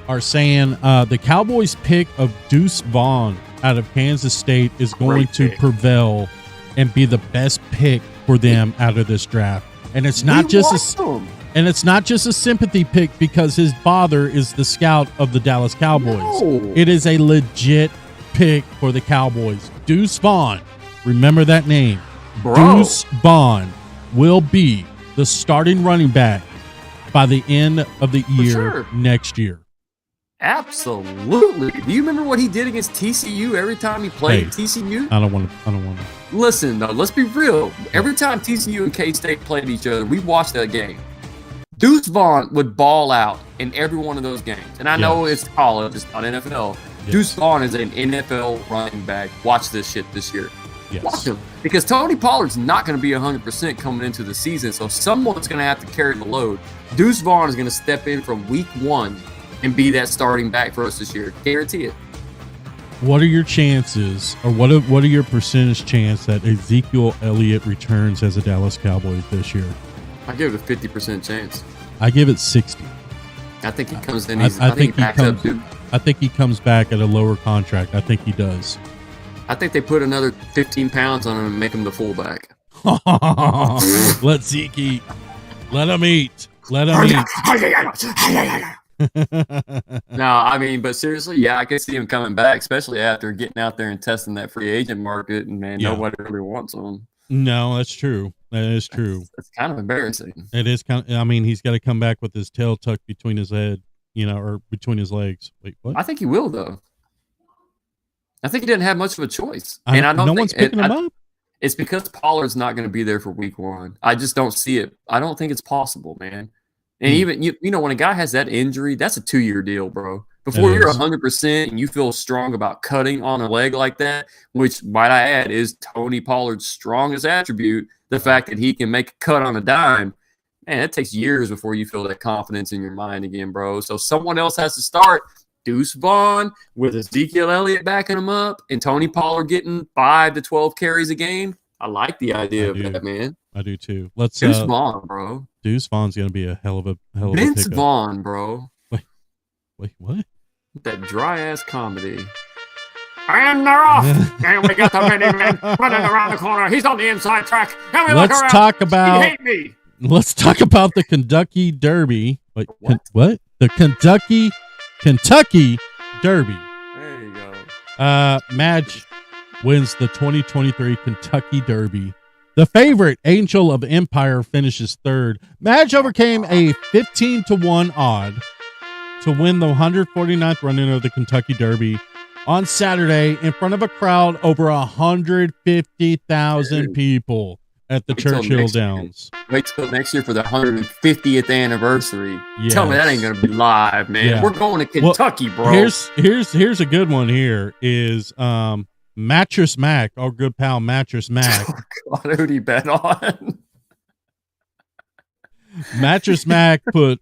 S2: are saying the Cowboys' pick of Deuce Vaughn out of Kansas State is going to prevail and be the best pick for them out of this draft. And it's not just a sympathy pick because his father is the scout of the Dallas Cowboys.
S1: No.
S2: It is a legit pick for the Cowboys. Deuce Vaughn, remember that name.
S1: Bro.
S2: Deuce Vaughn will be the starting running back by the end of the year next year.
S1: Absolutely. Do you remember what he did against TCU every time he played TCU?
S2: I don't want to.
S1: Listen, though, let's be real. Every time TCU and K-State played each other, we watched that game. Deuce Vaughn would ball out in every one of those games. And I know it's college, it's not NFL. Yes. Deuce Vaughn is an NFL running back. Watch this shit this year.
S2: Yes.
S1: Watch him. Because Tony Pollard's not going to be 100% coming into the season, so someone's going to have to carry the load. Deuce Vaughn is going to step in from week 1 and be that starting back for us this year. Guarantee it.
S2: What are your chances, or what are your percentage chance that Ezekiel Elliott returns as a Dallas Cowboy this year?
S1: I give it a 50% chance.
S2: I give it 60.
S1: I think he comes in.
S2: I think he comes back at a lower contract. I think he does.
S1: I think they put another 15 pounds on him and make him the fullback.
S2: Let Zeke eat. Let him eat. Let him eat.
S1: No, I mean, but seriously, yeah, I can see him coming back, especially after getting out there and testing that free agent market, and man, nobody really wants him.
S2: No, that's true. That is true.
S1: It's kind of embarrassing.
S2: It is kind of, I mean, he's got to come back with his tail tucked between his head, or between his legs. Wait, what?
S1: I think he will, though. I think he didn't have much of a choice,
S2: no one's picking him up.
S1: It's because Pollard's not going to be there for week 1. I just don't see it. I don't think it's possible, man. And even, you know, when a guy has that injury, that's a 2-year deal, bro. Before you're 100% and you feel strong about cutting on a leg like that, which, might I add, is Tony Pollard's strongest attribute, the fact that he can make a cut on a dime, man, it takes years before you feel that confidence in your mind again, bro. So someone else has to start. Deuce Vaughn with Ezekiel Elliott backing him up and Tony Pollard getting 5 to 12 carries a game. I like the idea of that, man.
S2: I do too. Let's
S1: Deuce Vaughn, bro.
S2: Deuce Vaughn's gonna be a hell of a
S1: Vince Vaughn, bro.
S2: Wait, what?
S1: That dry ass comedy. And they're off. And we got the mini-man running around the corner. He's on the inside track. And we
S2: Let's talk about.
S1: He hate me.
S2: Let's talk about the Kentucky Derby. Wait, what? the Kentucky Derby.
S1: There you go.
S2: Madge wins the 2023 Kentucky Derby. The favorite, Angel of Empire, finishes third. Madge overcame a 15-1 odd to win the 149th running of the Kentucky Derby on Saturday in front of a crowd over 150,000 people at the Churchill Downs.
S1: Wait till next year for the 150th anniversary.
S2: Yes.
S1: Tell me that ain't gonna be live, man.
S2: Yeah.
S1: We're going to Kentucky, bro.
S2: Here's a good one. Here is Mattress Mac, our good pal Mattress Mac.
S1: God, who'd he bet on?
S2: Mattress Mac put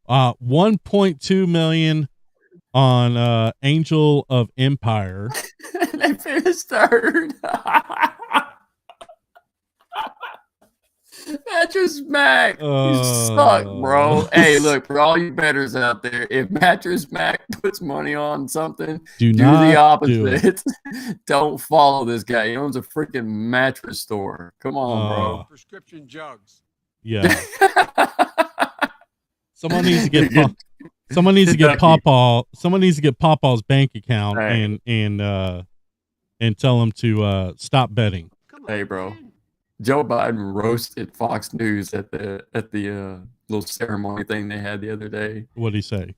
S2: 1.2 million on Angel of Empire.
S1: They finished third. Mattress Mac, you suck, bro. Hey, look, for all you bettors out there, if Mattress Mac puts money on something, do the opposite. Don't follow this guy. He owns a freaking mattress store. Come on, bro.
S9: Prescription jugs.
S2: Yeah. Someone needs to get Pawpaw's bank account and tell him to stop betting.
S1: Hey, bro. Joe Biden roasted Fox News at the little ceremony thing they had the other day.
S2: What'd he say?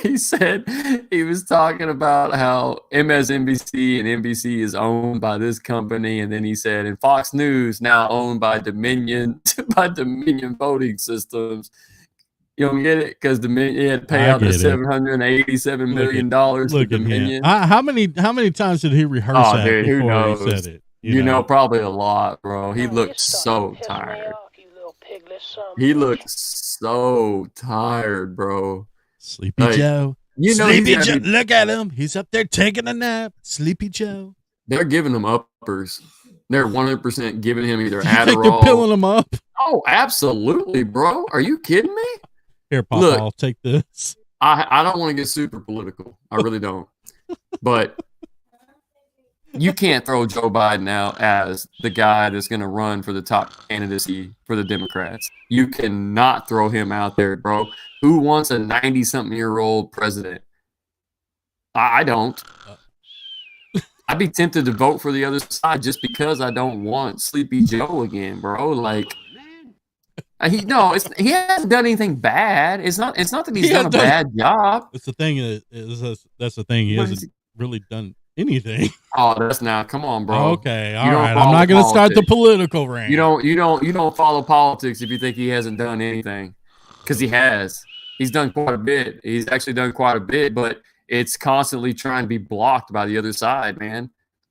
S1: He said he was talking about how MSNBC and NBC is owned by this company, and then he said, and Fox News now owned by Dominion Voting Systems. You don't get it because Dominion had to pay out the $787 million to Dominion.
S2: How many times did he rehearse that
S1: dude, who
S2: before
S1: knows?
S2: he said it?
S1: You know, probably a lot, bro. He looked so tired. He looked so tired, bro.
S2: Sleepy Joe.
S1: You know,
S2: Sleepy Joe. Look at him. He's up there taking a nap. Sleepy Joe.
S1: They're giving him uppers. They're 100% giving him either
S2: You
S1: Adderall.
S2: think they're pilling him up?
S1: Oh, absolutely, bro. Are you kidding me?
S2: Here, Papa,
S1: Look,
S2: I'll take this.
S1: I don't want to get super political. I really don't. But you can't throw Joe Biden out as the guy that's going to run for the top candidacy for the Democrats. You cannot throw him out there, bro. Who wants a 90-something-year-old president? I don't. I'd be tempted to vote for the other side just because I don't want Sleepy Joe again, bro. Like, he hasn't done anything bad. It's not that he's done a bad job.
S2: That's the thing. That's the thing. He hasn't really done anything.
S1: Oh, that's now. Come on, bro.
S2: Okay, all right. I'm not going to start the political rant.
S1: You don't follow politics if you think he hasn't done anything, because he has. He's done quite a bit. He's actually done quite a bit, but it's constantly trying to be blocked by the other side, man.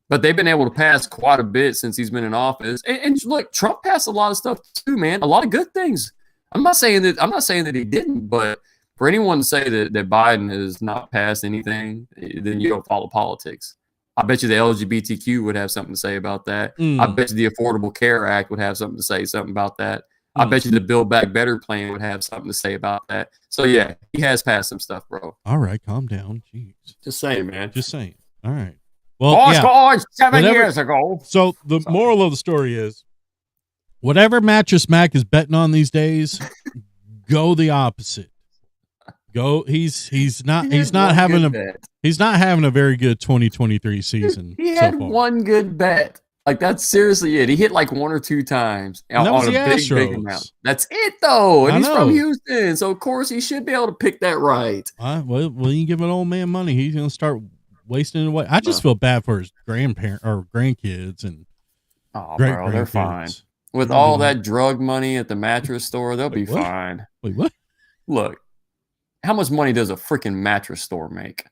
S1: But they've been able to pass quite a bit since he's been in office. And look, Trump passed a lot of stuff too, man. A lot of good things. I'm not saying that he didn't, but for anyone to say that Biden has not passed anything, then you don't follow politics. I bet you the LGBTQ would have something to say about that. I bet you the Affordable Care Act would have something to say about that. I bet you the Build Back Better plan would have something to say about that. So yeah, he has passed some stuff, bro.
S2: All right, calm down. Jeez.
S1: Just saying, man.
S2: Just saying. All right. Well,
S1: seven years ago.
S2: So the moral of the story is, whatever Mattress Mac is betting on these days, go the opposite. Go. He's not having a very good 2023 season.
S1: He had one good bet. Like, that's seriously it. He hit like one or two times on a big amount. That's it, though. And he's from Houston, so of course he should be able to pick that right.
S2: Well, you give an old man money, he's gonna start wasting it away. I just feel bad for his grandparents or grandkids and
S1: bro, they're fine with all that drug money at the mattress store. They'll be fine.
S2: Wait, what?
S1: Look, how much money does a freaking mattress store make?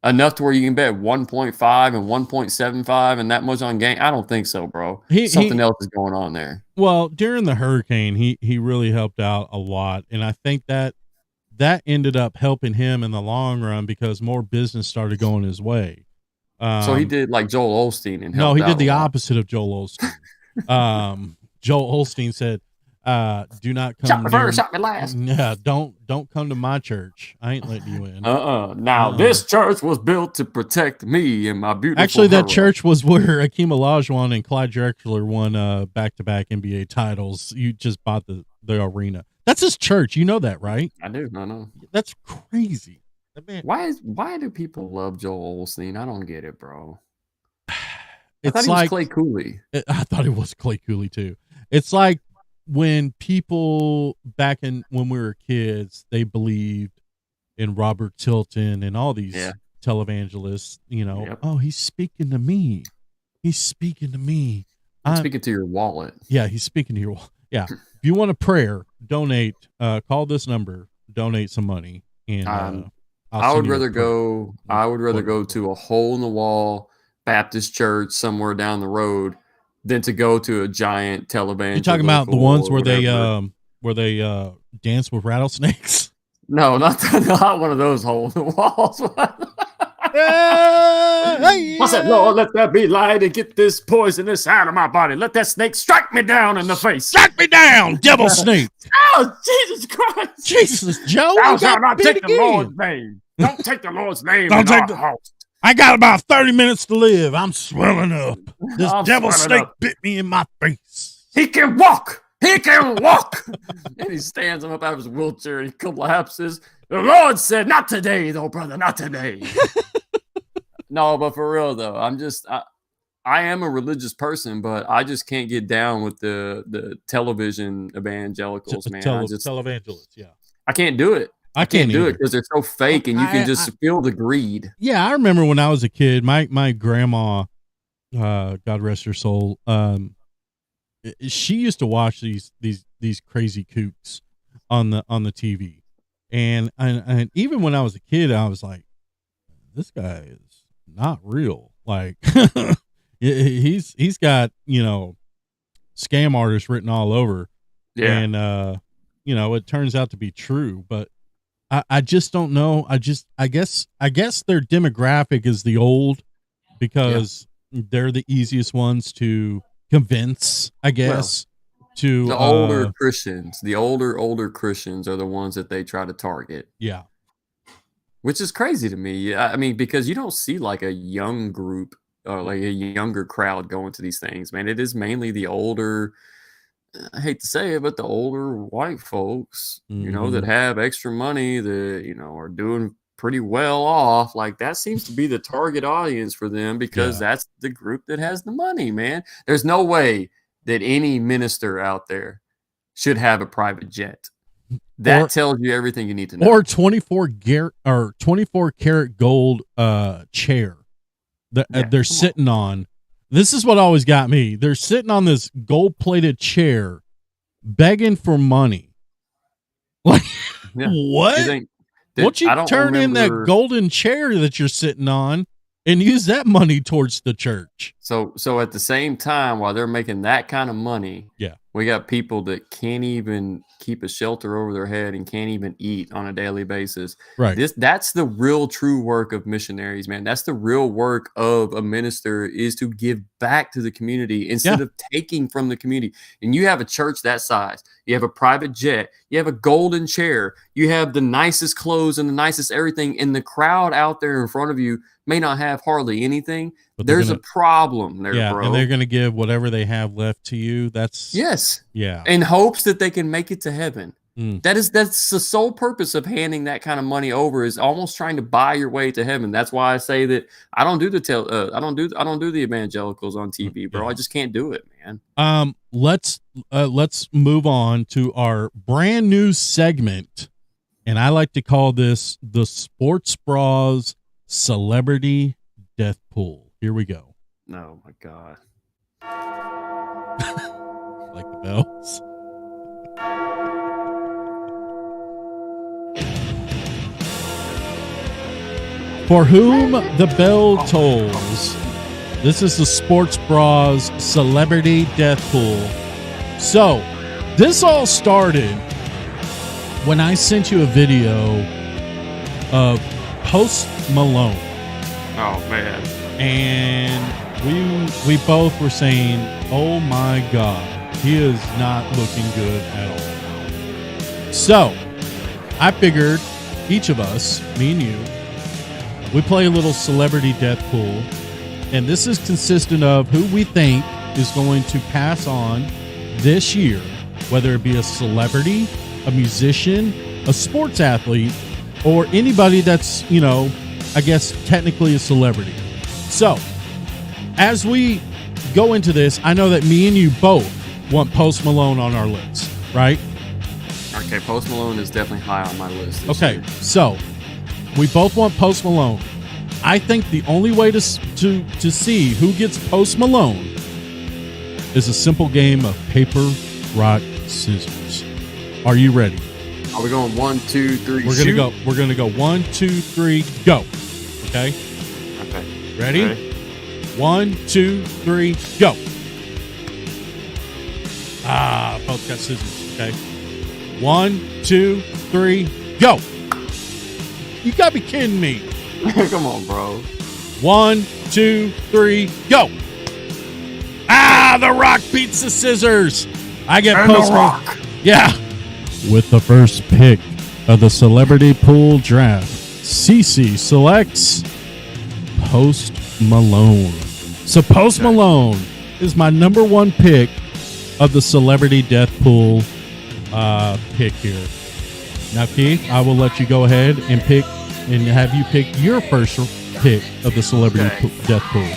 S1: Enough to where you can bet 1.5 and 1.75 and that much on game? I don't think so, bro. Something else is going on there.
S2: Well, during the hurricane, he really helped out a lot, and I think that ended up helping him in the long run because more business started going his way.
S1: So he did like Joel Osteen and helped
S2: he did
S1: out
S2: the opposite of Joel Osteen. Joel Osteen said, do not come.
S1: Shot me first, shot me last.
S2: Yeah, don't come to my church. I ain't letting you in.
S1: Now this church was built to protect me and my beautiful.
S2: Actually, that church was where Akeem Olajuwon and Clyde Drexler won back-to-back NBA titles. You just bought the the arena. That's his church. You know that, right?
S1: I do. I know.
S2: That's crazy. That man.
S1: Why do people love Joel Osteen? I don't get it, bro. I
S2: It's
S1: thought he
S2: like
S1: was Clay Cooley.
S2: I thought it was Clay Cooley too. It's like when people back when we were kids, they believed in Robert Tilton and all these televangelists. You know, oh, he's speaking to me. He's speaking to me.
S1: I'm speaking to your wallet.
S2: Yeah, he's speaking to your wallet. Yeah. If you want a prayer, donate. Call this number. Donate some money, and
S1: I would rather go. I would rather go to a hole in the wall Baptist church somewhere down the road than to go to a giant televangelist.
S2: You talking about the ones where they dance with rattlesnakes?
S1: No, not one of those hole in the walls. I said, Lord, let there be light and get this poisonous out of my body. Let that snake strike me down in the face.
S2: Strike me down, devil snake.
S1: Oh, Jesus Christ.
S2: Jesus, Joe.
S1: Thou shalt not take the Lord's name. Don't take the Lord's name in our house.
S2: I got about 30 minutes to live. I'm swelling up. This devil snake bit me in my face.
S1: He can walk. He can walk. And he stands him up out of his wheelchair. He collapses. The Lord said, not today, though, brother, not today. No, but for real, though, I am a religious person, but I just can't get down with the television evangelicals, man.
S2: Televangelists, yeah.
S1: I can't do it. I can't do it because they're so fake, and you can just feel the greed.
S2: Yeah, I remember when I was a kid, my grandma, God rest her soul, she used to watch these crazy kooks on the TV, and even when I was a kid, I was like, this guy is not real. Like he's got, scam artists written all over. Yeah. And it turns out to be true, but I just don't know. I guess their demographic is the old, because they're the easiest ones to convince, I guess. To
S1: the older Christians, the older Christians are the ones that they try to target.
S2: Yeah.
S1: Which is crazy to me. I mean, because you don't see like a young group or like a younger crowd going to these things, man. It is mainly the older, I hate to say it, but the older white folks, that have extra money, that, are doing pretty well off. Like, that seems to be the target audience for them, because that's the group that has the money, man. There's no way that any minister out there should have a private jet. That tells you everything you need to know.
S2: Or 24 karat gold chair that they're sitting on. This is what always got me. They're sitting on this gold-plated chair begging for money. Like, what? Won't you turn in that golden chair that you're sitting on and use that money towards the church?
S1: So at the same time, while they're making that kind of money, we got people that can't even keep a shelter over their head and can't even eat on a daily basis.
S2: Right.
S1: That's the real true work of missionaries, man. That's the real work of a minister, is to give back to the community instead of taking from the community. And you have a church that size, you have a private jet, you have a golden chair, you have the nicest clothes and the nicest everything, and the crowd out there in front of you may not have hardly anything. But there's a problem there, bro.
S2: And they're going to give whatever they have left to you. That's
S1: in hopes that they can make it to heaven. That's the sole purpose of handing that kind of money over, is almost trying to buy your way to heaven. That's why I say that I don't do I don't do the evangelicals on TV, bro. I just can't do it, man.
S2: Let's move on to our brand new segment, and I like to call this the Sports Bras Celebrity Death Pool. Here we go.
S1: Oh my God.
S2: Like the bells. For whom the bell tolls, this is the Sports Bras Celebrity Death Pool. So, this all started when I sent you a video of Post Malone.
S1: Oh, man.
S2: And we both were saying, oh my God, he is not looking good at all. So, I figured each of us, me and you, we play a little celebrity death pool, and this is consistent of who we think is going to pass on this year, whether it be a celebrity, a musician, a sports athlete, or anybody that's, I guess technically a celebrity. So, as we go into this, I know that me and you both want Post Malone on our list, right?
S1: Okay, Post Malone is definitely high on my list.
S2: Okay, so we both want Post Malone. I think the only way to see who gets Post Malone is a simple game of paper, rock, scissors. Are you ready?
S1: Are we going 1, 2, 3?
S2: We're gonna go 1, 2, 3, go. Okay.
S1: Okay.
S2: Ready? 1, 2, 3, go. Both got scissors. Okay. 1, 2, 3, go. You gotta be kidding me.
S1: Come on, bro.
S2: 1, 2, 3, go. The Rock beats the scissors. I get Post Malone. Yeah. With the first pick of the Celebrity Pool Draft, CC selects Post Malone. So Post Malone is my number 1 pick of the Celebrity Death Pool pick here. Now, Keith, I will let you go ahead and pick and have you pick your first pick of the Celebrity Death Pool.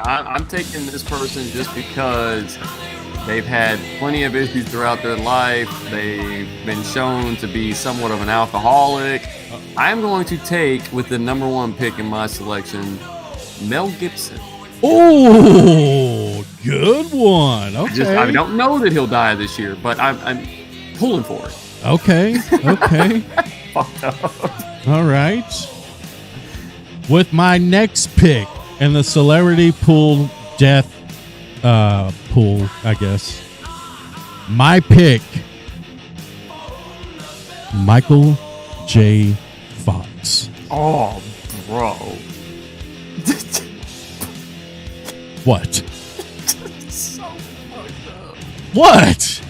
S1: I'm taking this person just because they've had plenty of issues throughout their life. They've been shown to be somewhat of an alcoholic. I'm going to take, with the number 1 pick in my selection, Mel Gibson.
S2: Oh, good one. Okay.
S1: I don't know that he'll die this year, but I'm pulling for it.
S2: Okay.
S1: Fucked up.
S2: All right. With my next pick in the Celebrity Pool Death pool, I guess. My pick, Michael J. Fox.
S1: Oh, bro.
S2: What?
S1: So fucked up.
S2: What?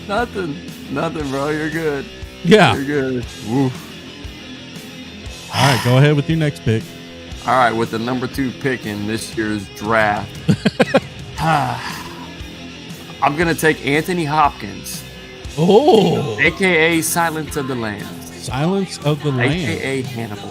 S1: Nothing, bro. You're good.
S2: Yeah.
S1: You're good. Woof.
S2: All right, go ahead with your next pick.
S1: All right, with the number 2 pick in this year's draft, I'm going to take Anthony Hopkins.
S2: Oh.
S1: A.K.A. Silence of the Lambs.
S2: Silence of the Lambs.
S1: A.K.A. Hannibal.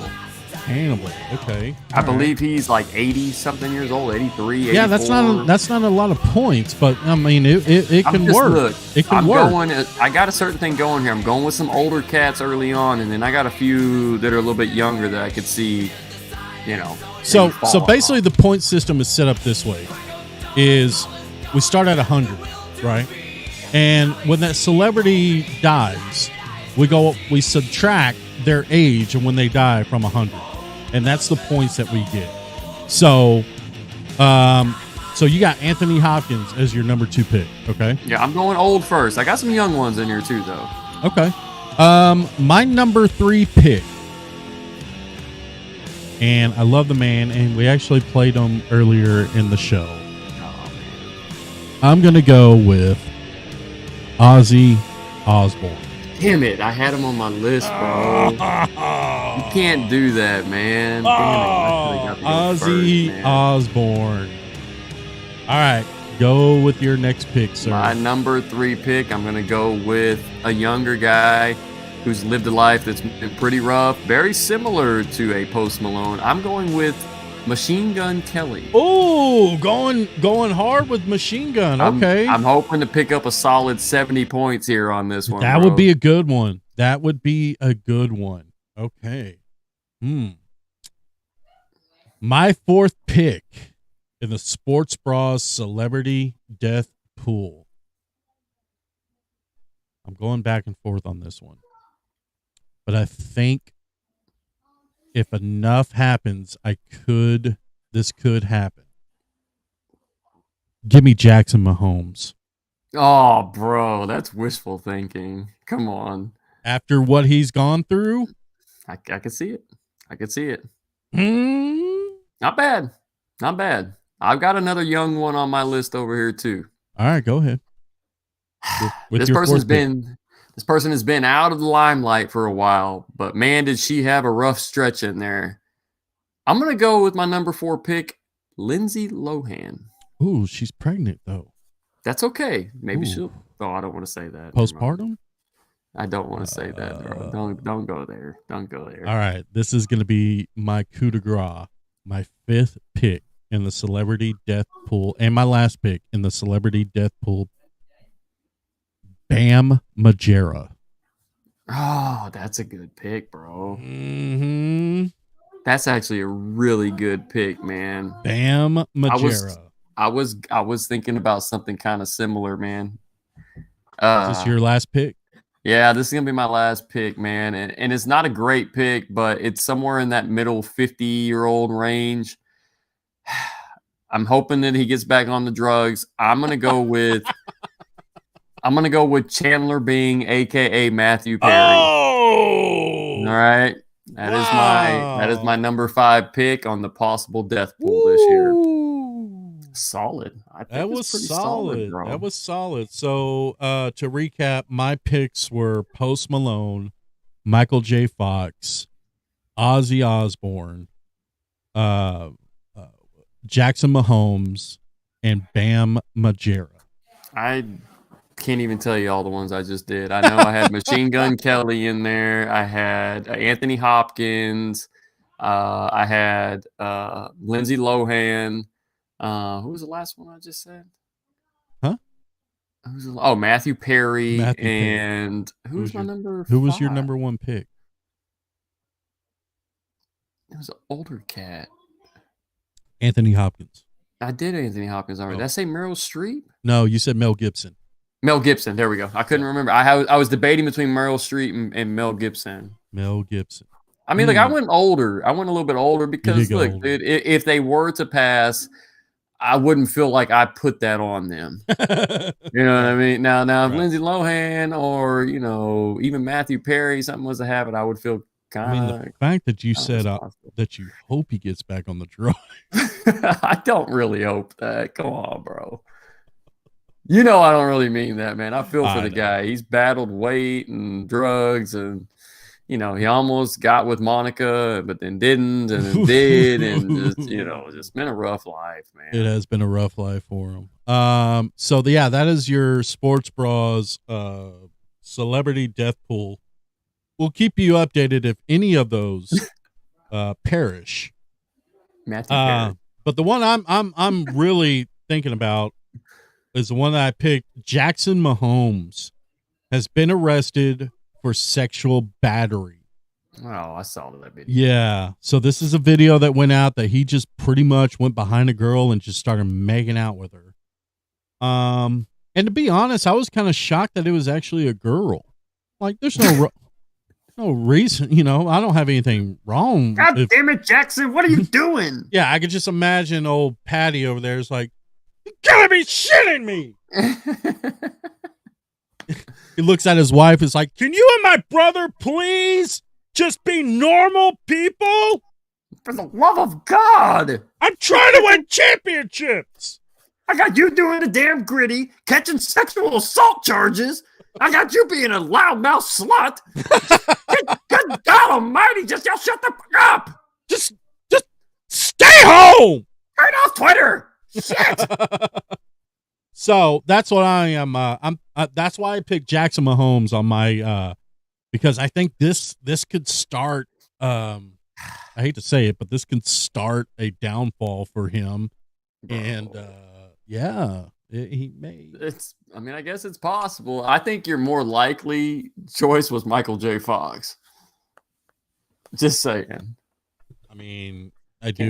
S2: Okay.
S1: I believe he's like 80-something years old, 83, 84.
S2: Yeah, that's not a lot of points, but I mean, it can work.
S1: Look,
S2: it can work.
S1: I got a certain thing going here. I'm going with some older cats early on, and then I got a few that are a little bit younger that I could see,
S2: So basically, the point system is set up this way: is we start at 100, right? And when that celebrity dies, we subtract their age and when they die from 100, and that's the points that we get. So, so you got Anthony Hopkins as your number 2 pick, okay?
S1: Yeah, I'm going old first. I got some young ones in here too, though.
S2: Okay. My number 3 pick, and I love the man, and we actually played him earlier in the show. I'm gonna go with Ozzy Osbourne.
S1: Damn it, I had him on my list, bro. You can't do that, man. Damn it.
S2: Ozzy Osbourne. All right, go with your next pick, sir.
S1: My number 3 pick, I'm going to go with a younger guy who's lived a life that's been pretty rough, very similar to a Post Malone. I'm going with Machine Gun Kelly.
S2: Oh, going hard with Machine Gun. Okay.
S1: I'm hoping to pick up a solid 70 points here on this one.
S2: That would be a good one. Okay. My 4th pick in the Sports Bras Celebrity Death Pool. I'm going back and forth on this one. But I think if enough happens, this could happen. Give me Jackson Mahomes.
S1: Oh, bro, that's wishful thinking. Come on.
S2: After what he's gone through?
S1: I can see it. I can see it.
S2: Not
S1: bad. Not bad. I've got another young one on my list over here, too.
S2: All right, go ahead.
S1: This person has been out of the limelight for a while, but man, did she have a rough stretch in there. I'm going to go with my number 4 pick, Lindsay Lohan.
S2: Ooh, she's pregnant, though.
S1: That's okay. Maybe
S2: Ooh.
S1: she'll. Oh, I don't want to say that.
S2: Postpartum?
S1: I don't want to say that, bro. Don't go there. Don't go there.
S2: All right. This is going to be my coup de grace, my 5th pick in the celebrity death pool, and my last pick in the celebrity death pool. Bam Margera.
S1: Oh, that's a good pick, bro.
S2: Mm-hmm.
S1: That's actually a really good pick, man.
S2: Bam Margera.
S1: I was thinking about something kind of similar, man.
S2: Is this your last pick?
S1: Yeah, this is gonna be my last pick, man. And it's not a great pick, but it's somewhere in that middle 50-year-old range. I'm hoping that he gets back on the drugs. I'm gonna go with Chandler Bing, aka Matthew Perry.
S2: Oh,
S1: all right. That is my number 5 pick on the possible death pool this year. Solid. I think
S2: that was
S1: pretty
S2: solid.
S1: bro.
S2: That was solid. So to recap, my picks were Post Malone, Michael J. Fox, Ozzy Osbourne, Jackson Mahomes, and Bam Margera.
S1: I can't even tell you all the ones I just did. I know I had Machine Gun Kelly in there. I had Anthony Hopkins. I had Lindsay Lohan. Who was the last one I just said?
S2: Huh?
S1: Matthew Perry.
S2: Matthew
S1: and
S2: Perry.
S1: who's my number?
S2: Who was your
S1: 5?
S2: number 1 pick?
S1: It was an older cat.
S2: Anthony Hopkins.
S1: I did Anthony Hopkins already. Did I say Meryl Streep?
S2: No, you said Mel Gibson.
S1: Mel Gibson. There we go. I couldn't remember. I was debating between Meryl Streep and Mel Gibson.
S2: Mel Gibson.
S1: I mean, I went older. I went a little bit older because, look,
S2: older.
S1: dude, if they were to pass, I wouldn't feel like I put that on them. You know what I mean? Now, if
S2: Right.
S1: Lindsay Lohan or, even Matthew Perry, something was to happen, I would feel kind of.
S2: The fact that you said that you hope he gets back on the drug.
S1: I don't really hope that. Come on, bro. I don't really mean that, man. I feel for the guy. He's battled weight and drugs, and he almost got with Monica, but then didn't, and then did, and just been a rough life, man.
S2: It has been a rough life for him. So yeah, that is your Sports Bras celebrity death pool. We'll keep you updated if any of those perish.
S1: Matthew Perry.
S2: But the one I'm really thinking about is the one that I picked. Jackson Mahomes has been arrested for sexual battery.
S1: Oh, I saw that video.
S2: Yeah. So this is a video that went out that he just pretty much went behind a girl and just started making out with her. And to be honest, I was kind of shocked that it was actually a girl. Like, there's no reason, I don't have anything wrong.
S1: God damn it, Jackson. What are you doing?
S2: Yeah, I could just imagine old Patty over there is like, you gotta be shitting me. He looks at his wife, is like, can you and my brother please just be normal people?
S1: For the love of God.
S2: I'm trying to win championships.
S1: I got you doing the damn gritty, catching sexual assault charges. I got you being a loudmouth slut. Good God almighty, just y'all shut the fuck up.
S2: Just stay home.
S1: Turn off Twitter. Shit.
S2: So that's what I am. That's why I picked Jackson Mahomes on my because I think this could start. I hate to say it, but this can start a downfall for him. Bro. And he may.
S1: I guess it's possible. I think your more likely choice was Michael J. Fox. Just saying.
S2: I mean, I do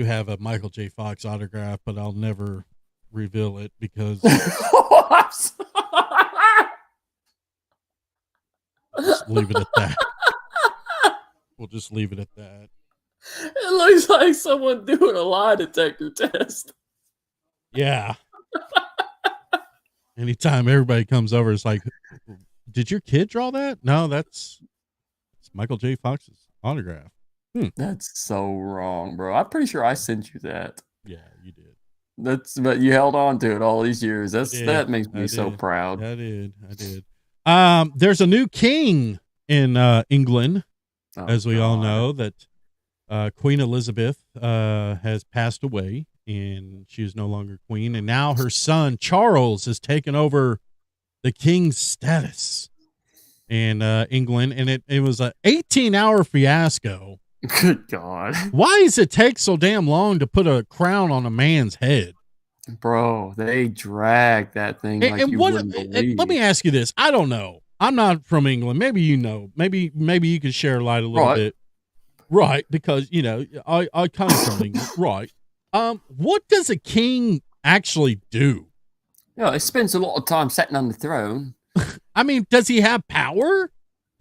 S2: have a Michael J. Fox autograph, but I'll never reveal it because just leave it at that. We'll just leave it at that.
S1: It looks like someone doing a lie detector test.
S2: Yeah. Anytime everybody comes over, it's like, did your kid draw that? No, it's Michael J. Fox's autograph.
S1: That's so wrong, bro. I'm pretty sure I sent you that.
S2: Yeah, you did.
S1: But you held on to it all these years. That makes me so proud.
S2: I did. There's a new king in England, as we all know, that Queen Elizabeth has passed away, and she was no longer queen. And now her son, Charles, has taken over the king's status in England. And it was an 18-hour fiasco.
S1: Good God.
S2: Why does it take so damn long to put a crown on a man's head?
S1: Bro, they dragged that thing like you wouldn't believe.
S2: Let me ask you this. I don't know. I'm not from England. Maybe you know. Maybe you could share light a little bit. Right, because, you know, I come from England. Right. What does a king actually do?
S1: Yeah, he spends a lot of time sitting on the throne.
S2: I mean, does he have power?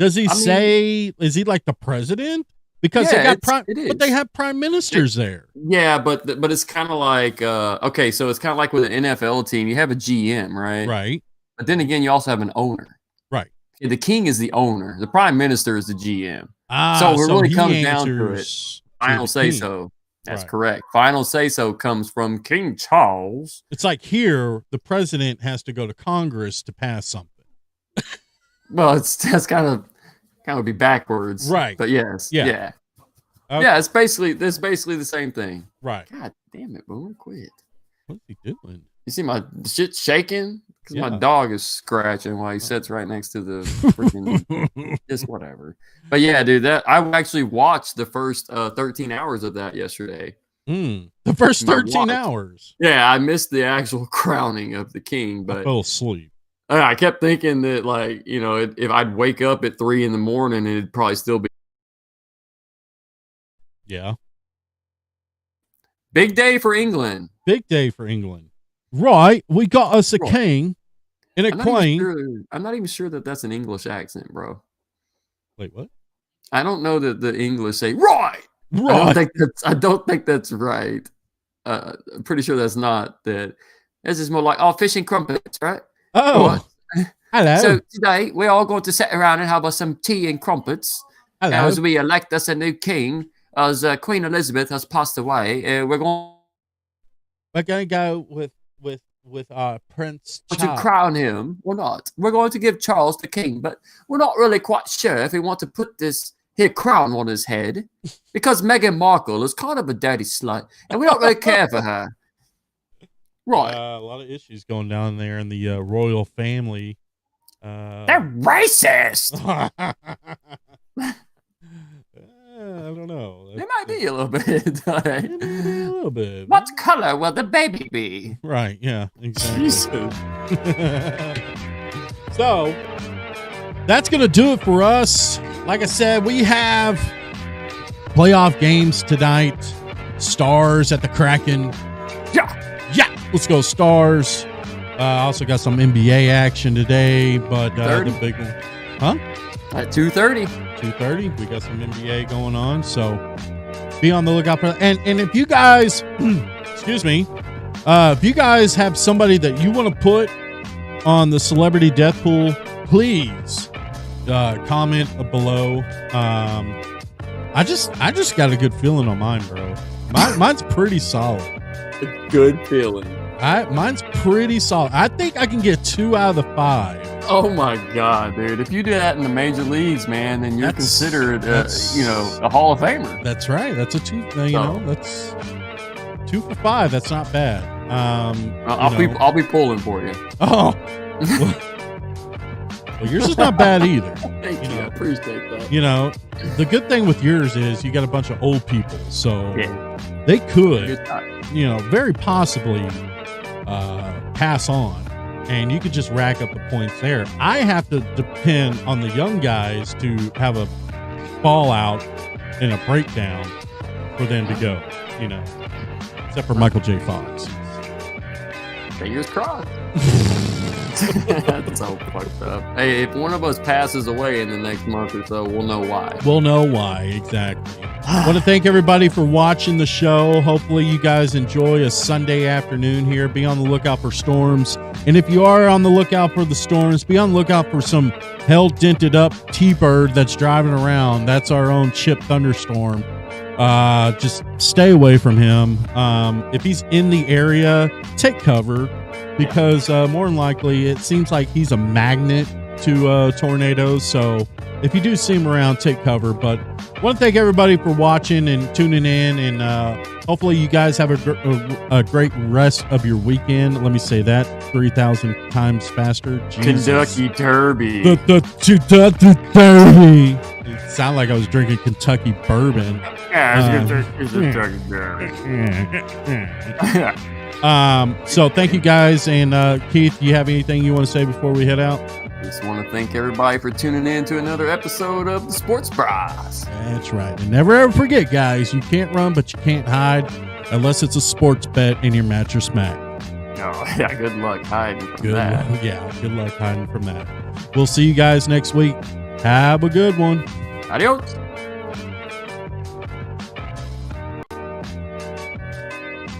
S2: Does he is he like the president? Because they have prime ministers there.
S1: Yeah, but it's kind of like okay, so it's kind of like with an NFL team, you have a GM, right?
S2: Right.
S1: But then again, you also have an owner.
S2: Right.
S1: The king is the owner. The prime minister is the GM. So it really comes down to it. Final say so. That's correct. Final say so comes from King Charles.
S2: It's like here, the president has to go to Congress to pass something.
S1: Well, that's kind of would be backwards,
S2: right?
S1: But yes, yeah.
S2: Okay.
S1: Yeah, it's basically the same thing.
S2: Right.
S1: God damn it, Boomer, quit.
S2: What's he doing?
S1: You see my shit shaking? Because my dog is scratching while he sits right next to the freaking just whatever. But yeah, dude, that I actually watched the first 13 hours of that yesterday.
S2: The first 13 hours.
S1: Yeah, I missed the actual crowning of the king, but
S2: I fell asleep.
S1: I kept thinking that, like, you know, if I'd wake up at 3 a.m, it'd probably still be.
S2: Yeah.
S1: Big day for England.
S2: Big day for England. Right. We got us a king and a queen.
S1: I'm not even sure that that's an English accent, bro.
S2: Wait, what?
S1: I don't know that the English say right.
S2: Right.
S1: I don't think that's right. I'm pretty sure that's not that. This is more like fish and crumpets, right?
S2: Oh, hello.
S1: So today we're all going to sit around and have some tea and crumpets.
S2: Hello.
S1: As we elect us a new king, as Queen Elizabeth has passed away. We're going
S2: to go with Prince Charles.
S1: To crown him or not. We're going to give Charles the king, but we're not really quite sure if we want to put this here crown on his head because Meghan Markle is kind of a dirty slut, and we don't really care for her. Right.
S2: A lot of issues going down there in the royal family.
S1: They're racist.
S2: I don't know.
S1: It might be a little bit.
S2: A little bit.
S1: What color will the baby be?
S2: Right. Yeah. Exactly. So that's gonna do it for us. Like I said, we have playoff games tonight. Stars at the Kraken. Yeah. Let's go Stars. Also got some NBA action today, but the big one, huh?
S1: At 2:30.
S2: 2:30. We got some NBA going on, so be on the lookout for that. And if you guys, excuse me, if you guys have somebody that you want to put on the celebrity death pool, please comment below. I just got a good feeling on mine, bro. Mine's pretty solid.
S1: A good feeling.
S2: Mine's pretty solid. I think I can get 2 out of the 5.
S1: Oh my God, dude! If you do that in the major leagues, man, then you're considered, a Hall of Famer.
S2: That's right. That's a 2. That's 2 for 5. That's not bad.
S1: I'll be pulling for you.
S2: Oh, well, yours is not bad either.
S1: Thank you. I appreciate that.
S2: You know, the good thing with yours is you got a bunch of old people, so they could, very possibly pass on. And you could just rack up the points there. I have to depend on the young guys to have a fallout and a breakdown for them to go, except for Michael J. Fox.
S1: Fingers crossed. That's so fucked up. Hey, if one of us passes away in the next month or so, we'll know why.
S2: We'll know why, exactly. I want to thank everybody for watching the show. Hopefully you guys enjoy a Sunday afternoon here. Be on the lookout for storms. And if you are on the lookout for the storms, be on the lookout for some hell-dented up T-Bird that's driving around. That's our own Chip Thunderstorm. Just stay away from him. If he's in the area, take cover. Because more than likely, it seems like he's a magnet to tornadoes. So if you do see them around, take cover. But I want to thank everybody for watching and tuning in. And hopefully you guys have a great rest of your weekend. Let me say that 3,000 times faster. Jesus.
S1: Kentucky Derby.
S2: The Kentucky Derby. It sounded like I was drinking Kentucky bourbon.
S1: Yeah, it's Kentucky Derby.
S2: So thank you guys. And Keith, do you have anything you want to say before we head out?
S1: Just want to thank everybody for tuning in to another episode of the Sports Bros.
S2: That's right. And never ever forget, guys, you can't run, but you can't hide unless it's a sports bet and your match or smack.
S1: Oh, yeah, good luck hiding from
S2: Good
S1: that.
S2: luck. Yeah, good luck hiding from that. We'll see you guys next week. Have a good one.
S1: Adios.